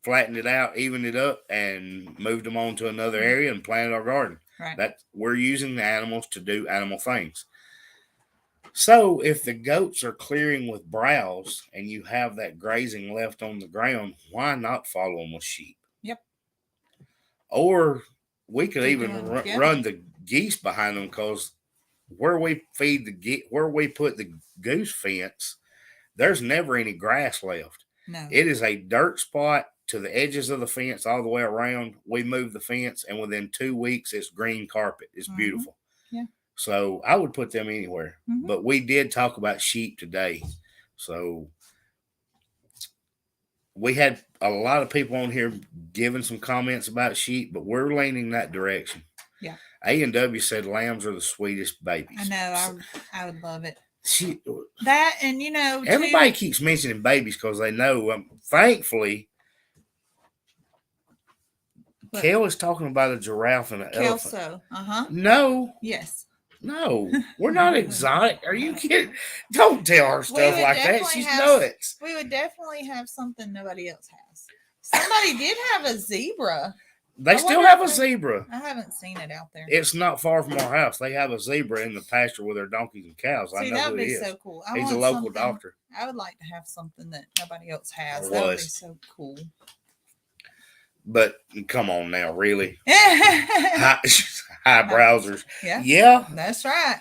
flattened it out, evened it up, and moved them on to another area and planted our garden. We're using the animals to do animal things. So if the goats are clearing with browse and you have that grazing left on the ground, why not follow them with sheep? Yep. Or we could even run the geese behind them, because where we put the goose fence, there's never any grass left. No. It is a dirt spot to the edges of the fence all the way around. We move the fence, and within 2 weeks, it's green carpet. It's beautiful. Yeah. So I would put them anywhere. Mm-hmm. But we did talk about sheep today. So we had a lot of people on here giving some comments about sheep, but we're leaning that direction. Yeah. A&W said lambs are the sweetest babies. I know. I would love it. That, and everybody keeps mentioning babies because they know. Thankfully, Kel is talking about a giraffe and an elephant. Kelso. No. Yes. No, we're not exotic. Are you kidding? Don't tell her stuff like that. She's nuts. We would definitely have something nobody else has. Somebody did have a zebra. They still have a zebra. I haven't seen it out there. It's not far from our house. They have a zebra in the pasture with their donkeys and cows. See, I know who he is. So cool. He's a local doctor. I would like to have something that nobody else has. That would be so cool. But come on now, really? High browsers. Yeah. That's right.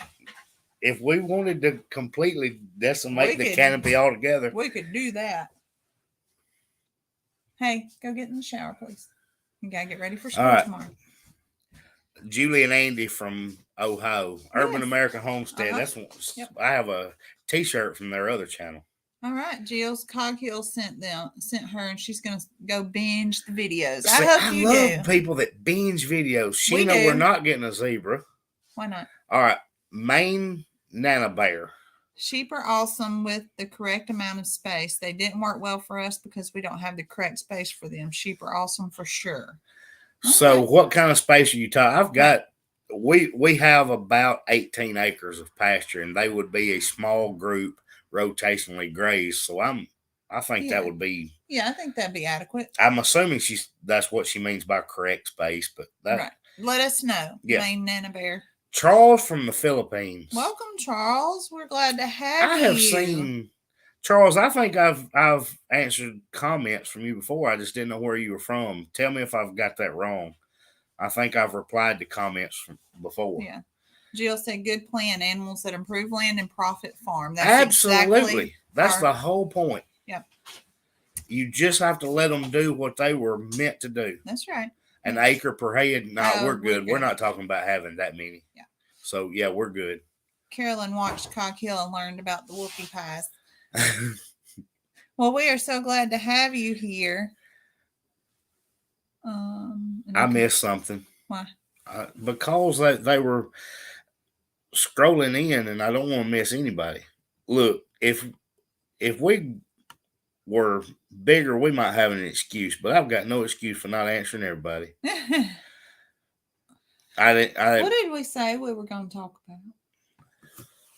If we wanted to completely decimate the canopy altogether, we could do that. Hey, go get in the shower, please. You gotta get ready for school tomorrow. Julie and Andy from Ohio, Urban American Homestead. That's one. Yep. I have a T-shirt from their other channel. All right, Jill's Coghill sent her, and she's gonna go binge the videos. I love people that binge videos. Sheena, we're not getting a zebra. Why not? All right, Maine Nana Bear. Sheep are awesome with the correct amount of space. They didn't work well for us because we don't have the correct space for them. Sheep are awesome for sure. So what kind of space are you talking? We have about 18 acres of pasture, and they would be a small group rotationally grazed. So I think that would be. Yeah, I think that'd be adequate. I'm assuming that's what she means by correct space, but right. Let us know. Yeah. Maine Nana Bear. Charles from the Philippines. Welcome, Charles. We're glad to have you. I have seen Charles, I think I've answered comments from you before. I just didn't know where you were from. Tell me if I've got that wrong. I think I've replied to comments from before. Yeah. Jill said, "Good plan. Animals that improve land and profit farm." That's Absolutely. Exactly That's the whole point. Yep. You just have to let them do what they were meant to do. That's right. An acre per head. No, we're good. We're not talking about having that many. Yeah. So yeah, we're good. Carolyn watched Cog Hill and learned about the whoopie pies. Well, we are so glad to have you here. I missed something. Why? Because they were scrolling in, and I don't want to miss anybody. Look, if we were bigger, we might have an excuse, but I've got no excuse for not answering everybody. What did we say we were going to talk about?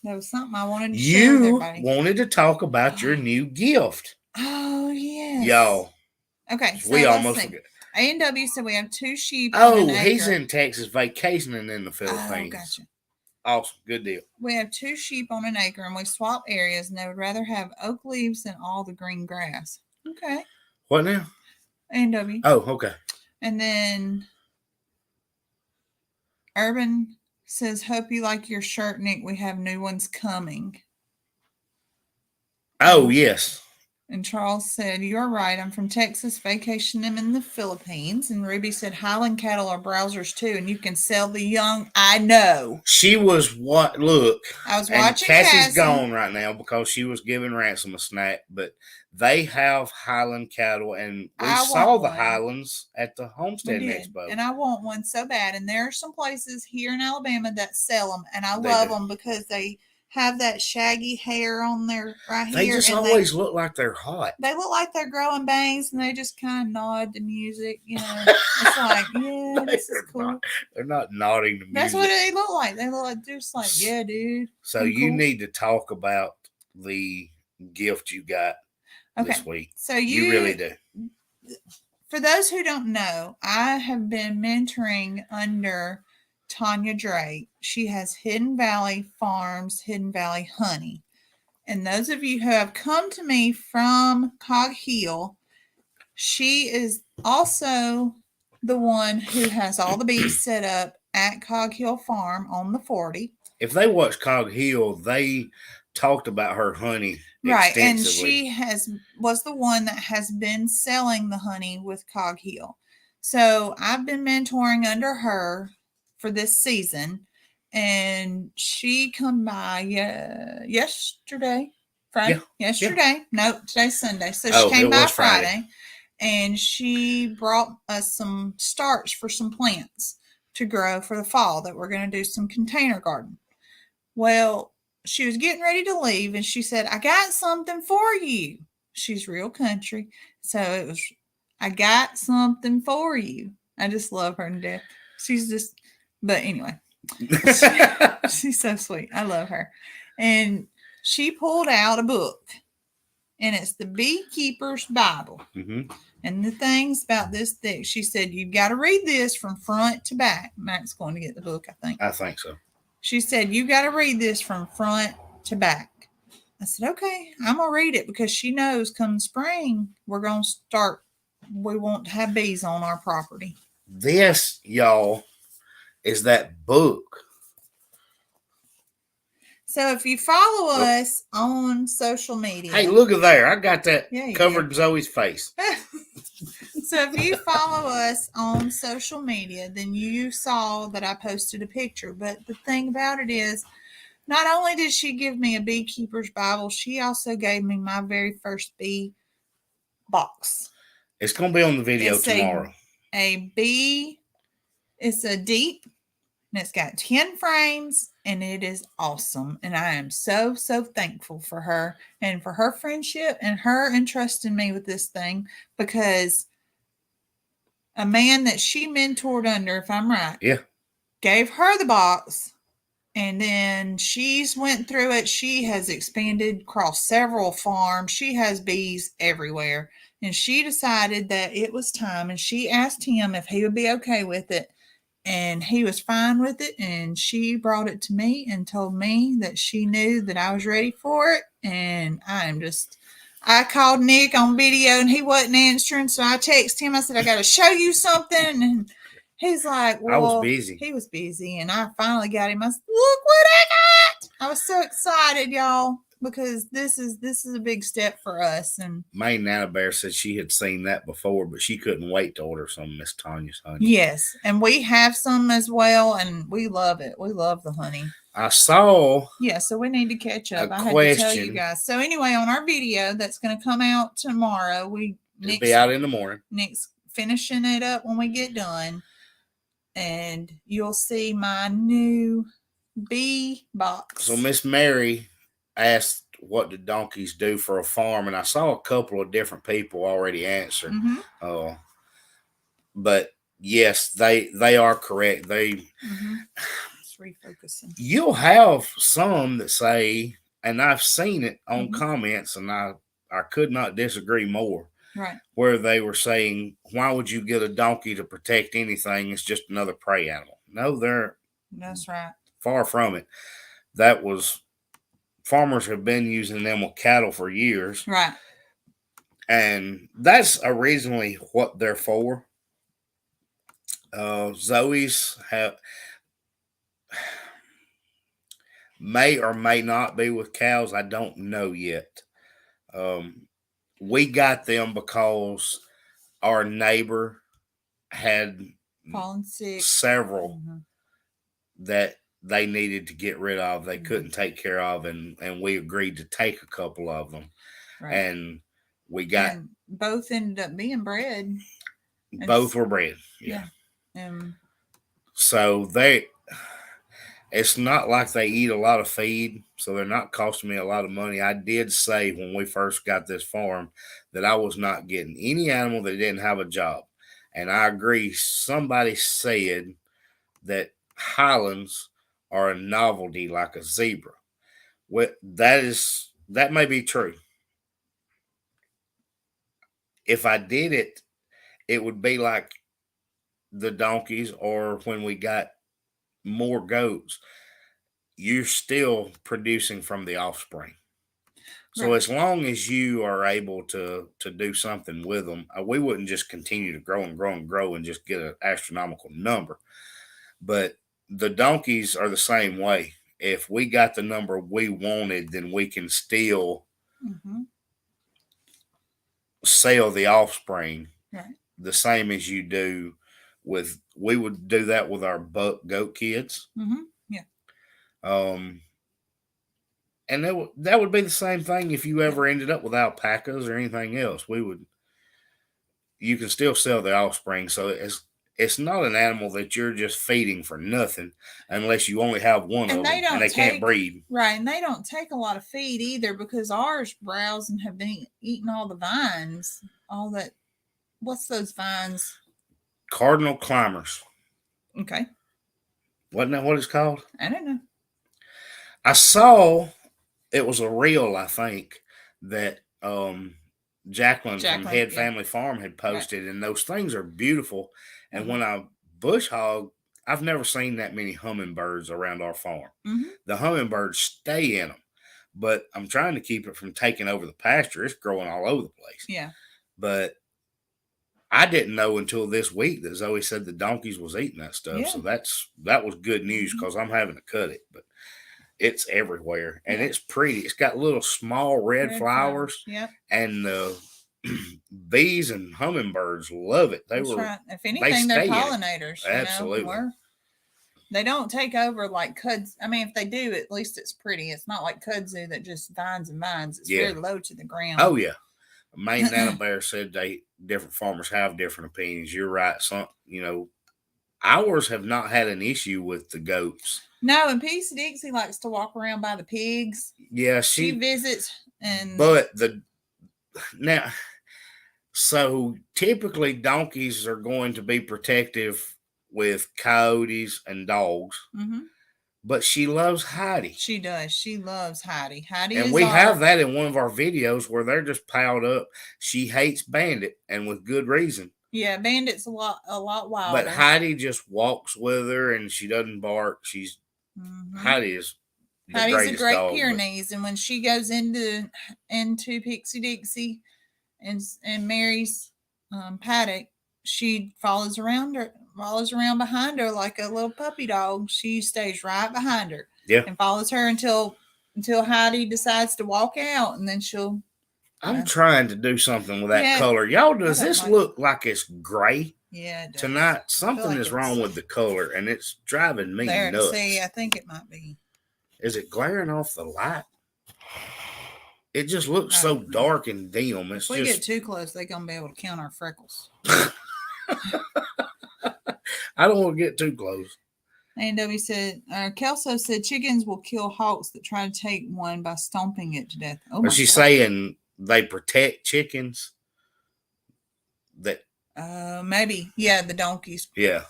There was something I wanted to share with everybody. You wanted to talk about your new gift. Oh, yes. Y'all. Okay, so we almost forgot. A&W said we have 2 sheep. Oh, he's in Texas vacationing in the Philippines. Oh, gotcha. Awesome. Good deal. We have 2 sheep on an acre, and we swap areas, and they would rather have oak leaves than all the green grass. Okay. What now? A&W. Oh, okay. And then Urban says, "Hope you like your shirt, Nick. We have new ones coming." Oh, yes. And Charles said, "You're right. I'm from Texas, vacationing in the Philippines." And Ruby said, "Highland cattle are browsers too, and you can sell the young." I know. She was what? Look. I was watching Cassie's gone right now because she was giving Ransom a snack, but they have Highland cattle, and we saw the Highlands at the Homestead Expo. And I want one so bad. And there are some places here in Alabama that sell them, and I love them because they have that shaggy hair on their here. They just always look like they're hot. They look like they're growing bangs, and they just kind of nod to music. It's like, yeah, this is cool. They're not nodding to music. That's what they look like. They look like just like, yeah, dude. So you need to talk about the gift you got this week. So you really do. For those who don't know, I have been mentoring under Tanya Drake. She has Hidden Valley Farms, Hidden Valley Honey. And those of you who have come to me from Cog Hill, she is also the one who has all the bees set up at Cog Hill Farm on the 40. If they watch Cog Hill, they talked about her honey right, and she was the one that has been selling the honey with Cog Hill. So I've been mentoring under her for this season, and she come by yesterday, Friday. Yeah. Yesterday, no, today's Sunday. So she came by Friday, and she brought us some starts for some plants to grow for the fall that we're going to do some container garden. Well, she was getting ready to leave, and she said, "I got something for you." She's real country, so it was, "I got something for you." I just love her to death. She's just, but anyway, she's so sweet. I love her. And she pulled out a book, and it's the Beekeeper's Bible. Mm-hmm. And the thing's about this thick. She said, "You've got to read this from front to back." Mac's going to get the book, I think. I think so. She said, "You got to read this from front to back." I said, "Okay, I'm going to read it," because she knows come spring, we want to have bees on our property. This, y'all, is that book. So if you follow us on social media. Hey, look at there. I got that covered Zoe's face. So if you follow us on social media, then you saw that I posted a picture. But the thing about it is, not only did she give me a Beekeeper's Bible, she also gave me my very first bee box. It's going to be on the video tomorrow. It's a deep, and it's got 10 frames, and it is awesome. And I am so, so thankful for her and for her friendship and her entrusting me with this thing, because a man that she mentored under, if I'm right, gave her the box, and then she's went through it. She has expanded across several farms. She has bees everywhere, and she decided that it was time, and she asked him if he would be okay with it And he was fine with it, and she brought it to me and told me that she knew that I was ready for it. And I called Nick on video and he wasn't answering, so I texted him. I said, I got to show you something. And he's like, well, I was busy. He was busy, and I finally got him. I said, look what I got. I was so excited, y'all, because this is a big step for us. And my Nana Bear said she had seen that before, but she couldn't wait to order some Miss Tanya's honey. Yes, and we have some as well, and we love it. We love the honey. I saw. Yeah, so we need to catch up. I had to tell you guys. So anyway, on our video that's going to come out tomorrow, it'll be out in the morning. Nick's finishing it up when we get done, and you'll see my new bee box. So Miss Mary asked, what do donkeys do for a farm? And I saw a couple of different people already answer. Mm-hmm. But yes, they are correct. They refocusing. You'll have some that say, and I've seen it on comments, and I could not disagree more. Right. Where they were saying, why would you get a donkey to protect anything? It's just another prey animal. No, that's right. Far from it. Farmers have been using them with cattle for years. Right. And that's originally what they're for. Zoe's may or may not be with cows. I don't know yet. We got them because our neighbor had fallen sick. Several that they needed to get rid of. They couldn't take care of, and we agreed to take a couple of them. Right. And we got... And both ended up being bred. Both were bred. Yeah. So it's not like they eat a lot of feed, so they're not costing me a lot of money. I did say when we first got this farm that I was not getting any animal that didn't have a job. And I agree. Somebody said that Highlands are a novelty like a zebra. Well, that may be true. If I did it, it would be like the donkeys, or when we got more goats, you're still producing from the offspring. So as long as you are able to do something with them, we wouldn't just continue to grow and grow and grow and just get an astronomical number. But the donkeys are the same way. If we got the number we wanted, then we can still sell the offspring the same as you do with... We would do that with our buck goat kids. And that would be the same thing if you ever ended up with alpacas or anything else. You can still sell the offspring. So it's not an animal that you're just feeding for nothing, unless you only have one of them and they can't breed. Right, and they don't take a lot of feed either, because ours browse and have been eating all the vines, all that. What's those vines? Cardinal climbers. Okay. Wasn't that what it's called? I don't know. I saw... It was a reel, I think, that Jacqueline from Head Family Farm had posted, and those things are beautiful. And when I bush hog, I've never seen that many hummingbirds around our farm. The hummingbirds stay in them, but I'm trying to keep it from taking over the pasture. It's growing all over the place. Yeah. But I didn't know until this week that Zoe said the donkeys was eating that stuff. Yeah. So that was good news, because I'm having to cut it. But it's everywhere, and it's pretty. It's got little small red flowers. Yep. And the bees and hummingbirds love it. That's right. If anything, they're pollinators. Absolutely. They don't take over like kudzu. I mean, if they do, at least it's pretty. It's not like kudzu that just vines and vines. It's very low to the ground. Oh yeah. Maine Nana Bear said different farmers have different opinions. You're right. Ours have not had an issue with the goats. No, and Peace Dixie likes to walk around by the pigs. Yeah, she visits, and so typically donkeys are going to be protective with coyotes and dogs. But she loves Heidi. She does. She loves Heidi. And we have that in one of our videos where they're just piled up. She hates Bandit, and with good reason. Yeah, Bandit's a lot wilder. But Heidi just walks with her, and she doesn't bark. Heidi is the Heidi's greatest a great dog, Pyrenees, and when she goes into Pixie Dixie and marries Paddock, she follows around behind her like a little puppy dog. She stays right behind her, and follows her until Heidi decides to walk out, and then she'll. I'm trying to do something with that color. Y'all, does this look like it's gray? Yeah, it does. Tonight, something is wrong with the color, and it's driving me nuts. See, I think it might be. Is it glaring off the light? It just looks so dark and dim. If we get too close, they're going to be able to count our freckles. I don't want to get too close. A&W said, Kelso said chickens will kill hawks that try to take one by stomping it to death. Oh, is she saying they protect chickens? That maybe. Yeah, the donkeys. Yeah.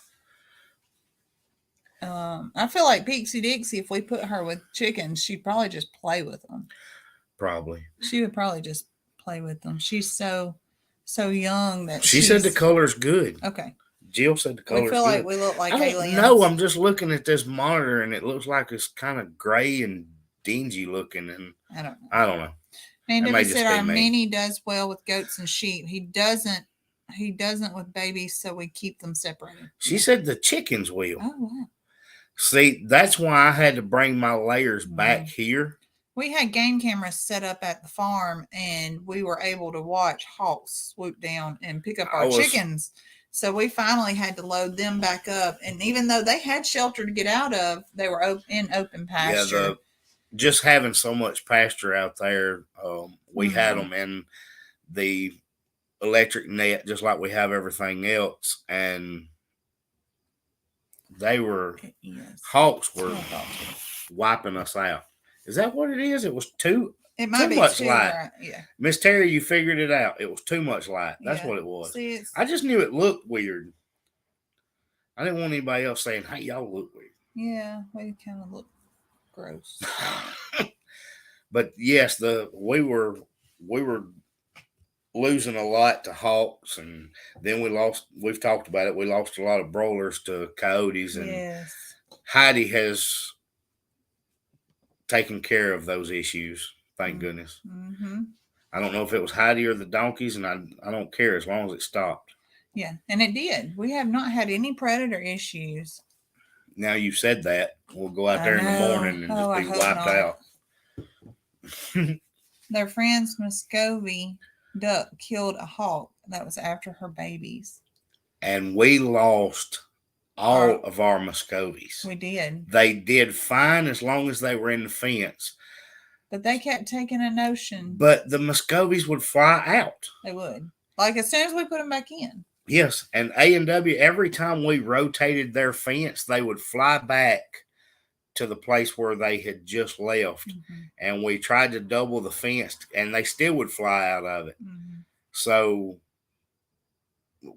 I feel like Pixie Dixie, if we put her with chickens, she'd probably just play with them. Probably. She would probably just play with them. She's so young that she said the color's good. Okay. Jill said the color's good. We feel like we look like aliens. No, I'm just looking at this monitor, and it looks like it's kind of gray and dingy looking, and I don't know. And he said our mini does well with goats and sheep. He doesn't with babies, so we keep them separated. She said the chickens will. Oh, wow. See, that's why I had to bring my layers back here. We had game cameras set up at the farm, and we were able to watch hawks swoop down and pick up our chickens. So we finally had to load them back up. And even though they had shelter to get out of, they were in open pasture. Yeah, just having so much pasture out there, we had them in the electric net, just like we have everything else. And hawks were wiping us out. Is that what it is? It was too much light. Right? Yeah. Miss Terry, you figured it out. It was too much light. That's what it was. See, I just knew it looked weird. I didn't want anybody else saying, hey, y'all look weird. Yeah, we kind of look gross. But yes, we were losing a lot to hawks, and then we've talked about it, we lost a lot of broilers to coyotes, and Heidi has taken care of those issues, thank goodness. I don't know if it was Heidi or the donkeys, and I don't care as long as it stopped. Yeah, and it did. We have not had any predator issues. Now you said that, we'll go out there in the morning and just be wiped out. Their friend's Muscovy duck killed a hawk. That was after her babies. And we lost all of our Muscovies. We did. They did fine as long as they were in the fence. But they kept taking a notion. But the Muscovies would fly out. They would. Like as soon as we put them back in. Yes. And A&W, every time we rotated their fence, they would fly back to the place where they had just left. And we tried to double the fence, and they still would fly out of it. So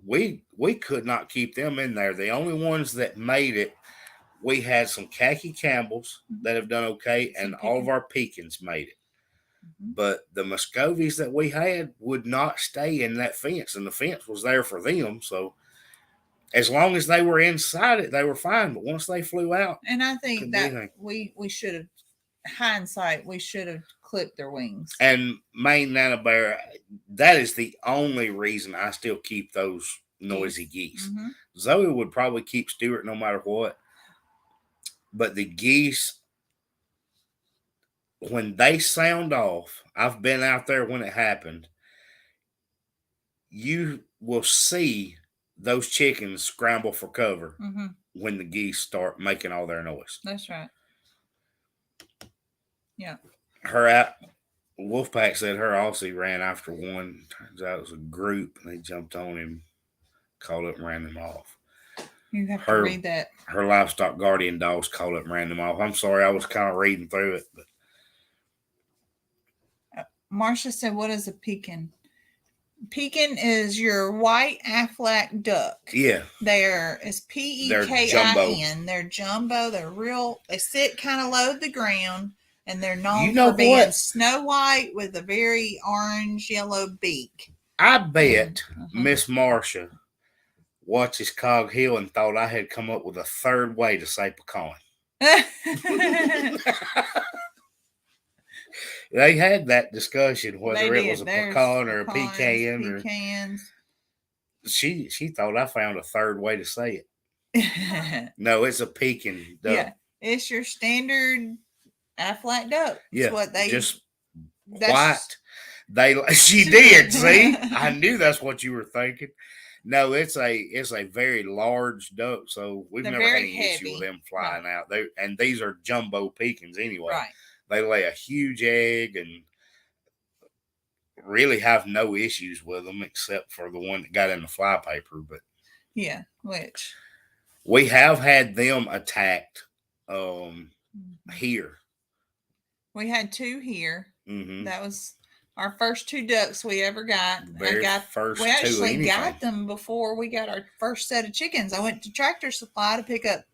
we could not keep them in there. The only ones that made it, we had some khaki Campbells that have done okay, and all of our Pekins made it. But the Muscovies that we had would not stay in that fence, and the fence was there for them. So as long as they were inside it, they were fine. But once they flew out, and I think that we should have, hindsight, we should have clipped their wings. And Maine Nana Bear, that is the only reason I still keep those noisy geese. Zoe would probably keep Stuart no matter what. But the geese, when they sound off, I've been out there when it happened, you will see those chickens scramble for cover when the geese start making all their noise. That's right. Yeah. Wolfpack said her Aussie ran after one. Turns out it was a group, and they jumped on him, called up and ran them off. You have to read that. Her livestock guardian dogs called up and ran them off. I'm sorry, I was kind of reading through it. But Marcia said, what is a pekin? Pekin is your white Aflac duck. Yeah. It's P-E-K-I-N. They're jumbo. They're real. They sit kind of low to the ground, and they're known for being snow white with a very orange-yellow beak. I bet Miss Marcia watches Cog Hill and thought I had come up with a third way to say pecan. They had that discussion whether it was a pecan or a pecan pecans. Or she thought I found a third way to say it. No, it's a pecan duck. Yeah, it's your standard Aflac duck. Yeah, what they just white. She did. See, I knew that's what you were thinking. No, it's a very large duck, so we've never had any issue with them flying out. And these are jumbo pecans anyway. Right. They lay a huge egg and really have no issues with them except for the one that got in the flypaper. But yeah, which we have had them attacked here. We had 2 here. Mm-hmm. That was our first 2 ducks we ever got. We actually got them before we got our first set of chickens. I went to Tractor Supply to pick up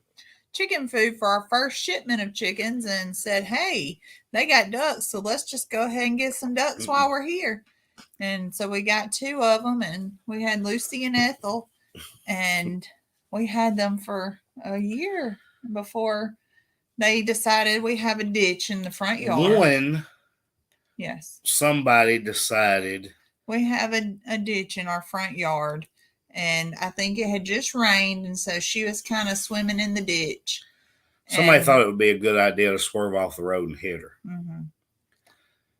chicken food for our first shipment of chickens and said, hey, they got ducks, so let's just go ahead and get some ducks while we're here. And so we got 2 of them, and we had Lucy and Ethel, and we had them for a year before they decided we have a ditch in the front yard. Yes. Somebody decided we have a ditch in our front yard, and I think it had just rained, and so she was kind of swimming in the ditch. Somebody thought it would be a good idea to swerve off the road and hit her. Mm-hmm.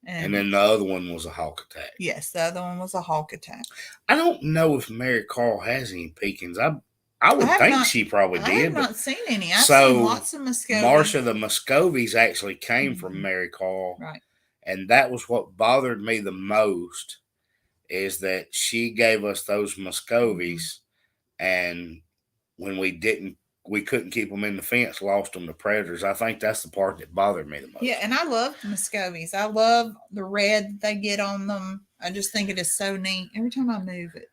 And then the other one was a hawk attack. Yes, the other one was a hawk attack. I don't know if Mary Carl has any pecans. I would think she probably did. I have not seen any. I've seen lots of Muscovies. Marsha, the Muscovies actually came from Mary Carl. Right. And that was what bothered me the most, is that she gave us those Muscovies, and when we couldn't keep them in the fence, lost them to predators. I think that's the part that bothered me the most. Yeah, and I love the Muscovies. I love the red that they get on them. I just think it is so neat. Every time I move it,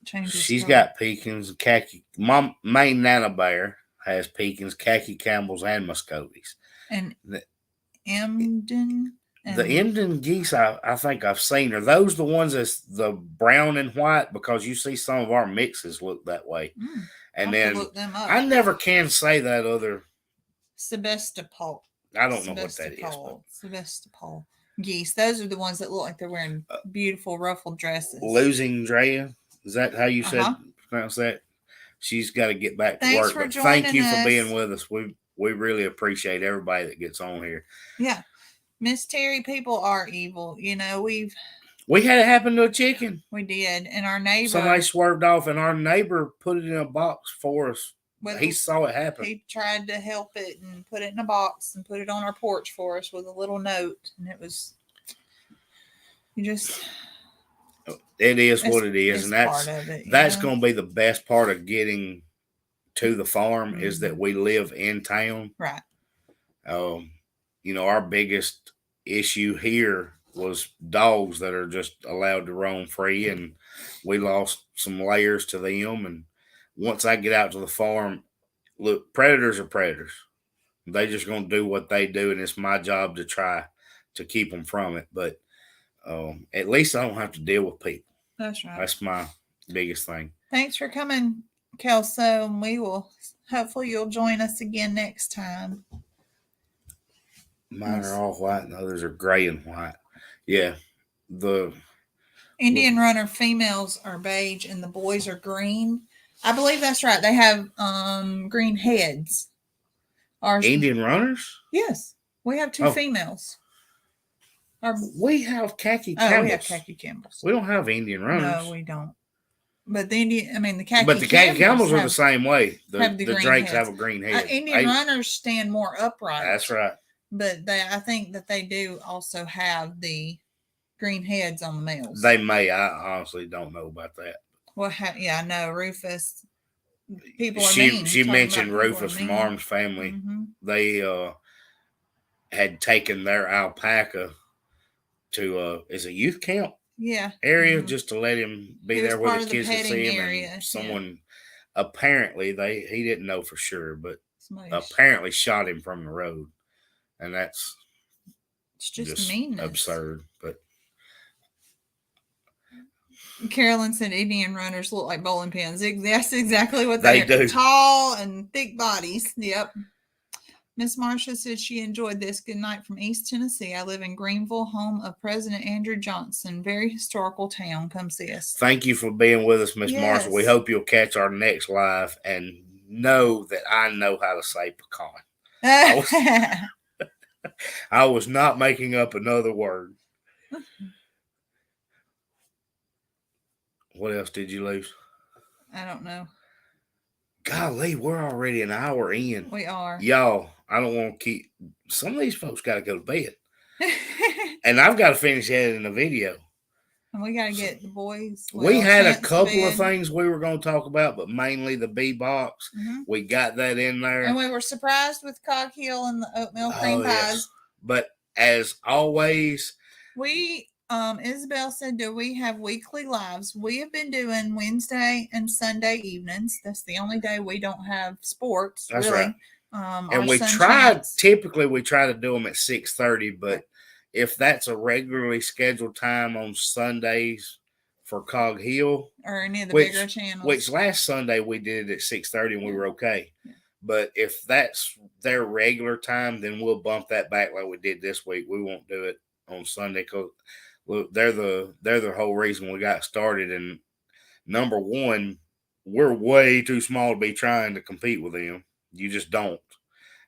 changes. She's got pecans, khaki. My main Nana Bear has pecans, khaki Campbells, and Muscovies. And the Emden. The Emden geese, I think I've seen. Are those the ones that's the brown and white? Because you see some of our mixes look that way. And then I never can say that other. Sebastopol. I don't know what that is. Sebastopol geese. Those are the ones that look like they're wearing beautiful ruffled dresses. Losing Drea. Is that how you said pronounce that? She's got to get back to work. But thank you for being with us. We really appreciate everybody that gets on here. Yeah. Miss Terry, people are evil. You know, we had it happen to a chicken. We did. And our neighbor. Somebody swerved off, and our neighbor put it in a box for us. He saw it happen. He tried to help it and put it in a box and put it on our porch for us with a little note. And it was, it is what it is. And that's going to be the best part of getting to the farm is that we live in town. Right. Our biggest issue here was dogs that are just allowed to roam free, and we lost some layers to them. And once I get out to the farm, look, predators are predators. They just going to do what they do, and it's my job to try to keep them from it. But at least I don't have to deal with people. That's right. That's my biggest thing. Thanks for coming, Kelso, and we will hopefully you'll join us again next time. Mine are all white and the others are gray and white. Yeah. The Indian runner females are beige and the boys are green. I believe that's right. They have green heads. Indian runners? Yes. We have 2 females. We have khaki Campbells. We have khaki Campbells. We don't have Indian runners. No, we don't. But the khaki But the khaki Campbells are the same way. The Drakes heads. have a green head. Indian runners stand more upright. That's right. But I think that they do also have the green heads on the males. They may. I honestly don't know about that. Well, I know Rufus. People are mean. She mentioned Rufus from Arms Family. Mm-hmm. They had taken their alpaca to is a youth camp area just to let him be there where the kids could see him. Area. And someone apparently he didn't know for sure, but apparently shot him from the road. And it's just meanness. Absurd. But Carolyn said Indian runners look like bowling pins. That's exactly what they do. Tall and thick bodies. Yep. Miss Marcia said she enjoyed this. Good night from East Tennessee. I live in Greenville, home of President Andrew Johnson. Very historical town. Come see us. Thank you for being with us, Miss Marcia. We hope you'll catch our next live and know that I know how to say pecan. I was not making up another word. What else did you lose? I don't know. Golly, we're already an hour in. We are. Y'all, I don't want to keep... Some of these folks got to go to bed. And I've got to finish editing the video. And we got to get the boys. We had a couple of things we were going to talk about, but mainly the bee box. Mm-hmm. We got that in there. And we were surprised with Cog Hill and the oatmeal cream pies. Yes. But as always... Isabel said, do we have weekly lives? We have been doing Wednesday and Sunday evenings. That's the only day we don't have sports. That's really. Right. And we typically we try to do them at 6:30, but if that's a regularly scheduled time on Sundays for Cog Hill or any of the bigger channels, which last Sunday we did it at 6:30 and we were okay. Yeah. But if that's their regular time, then we'll bump that back like we did this week. We won't do it on Sunday because they're the whole reason we got started. And number one, we're way too small to be trying to compete with them. You just don't.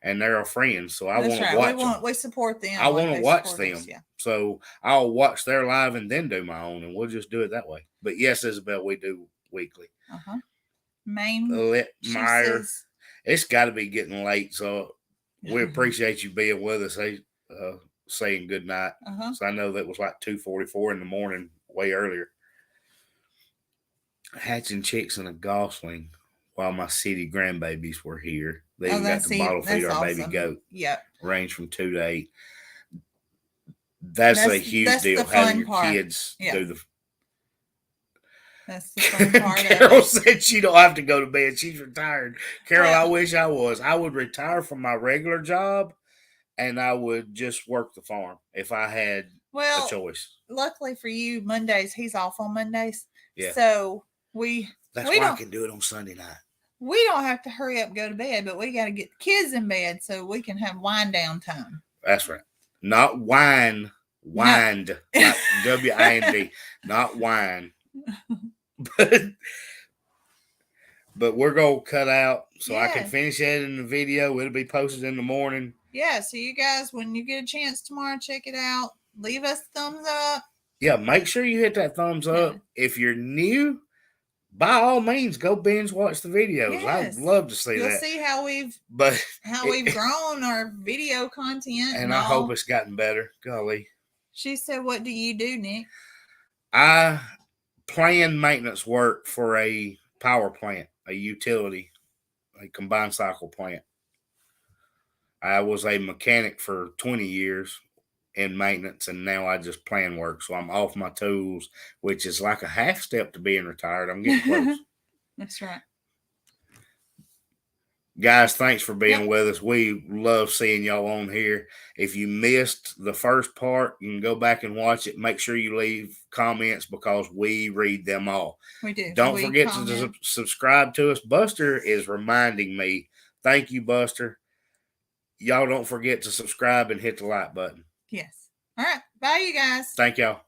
And they're our friends, so I want to watch them. We support them. I want to watch them. Yeah. So I'll watch their live and then do my own, and we'll just do it that way. But yes, Isabel, we do weekly. Meyer, it's got to be getting late, so we appreciate you being with us. Saying good night. So I know that was like 2:44 in the morning, way earlier. Hatching chicks in a gosling while my city grandbabies were here. They even got to bottle feed our baby goat. Yep. Range from 2 to 8. That's a huge deal, having your kids do the... That's the fun part. Carol said she don't have to go to bed. She's retired. Carol, I wish I was. I would retire from my regular job and I would just work the farm if I had a choice. Luckily for you, Mondays, he's off on Mondays. Yeah. So that's why I can do it on Sunday night. We don't have to hurry up and go to bed, but we got to get the kids in bed so we can have wind down time. That's right. Not wind. Like W-I-N-D. Not wine. But we're going to cut out so I can finish editing the video. It'll be posted in the morning. Yeah, so you guys, when you get a chance tomorrow, check it out. Leave us a thumbs up. Yeah, make sure you hit that thumbs up. If you're new, by all means, go binge watch the videos. Yes. I'd love to see that. You'll see how we've grown our video content. And I hope it's gotten better. Golly. She said, what do you do, Nick? I plan maintenance work for a power plant, a utility, a combined cycle plant. I was a mechanic for 20 years in maintenance, and now I just plan work. So I'm off my tools, which is like a half step to being retired. I'm getting close. That's right. Guys, thanks for being with us. We love seeing y'all on here. If you missed the first part, you can go back and watch it. Make sure you leave comments because we read them all. We do. Don't forget to subscribe to us. Buster is reminding me. Thank you, Buster. Y'all don't forget to subscribe and hit the like button. Yes. All right. Bye, you guys. Thank y'all.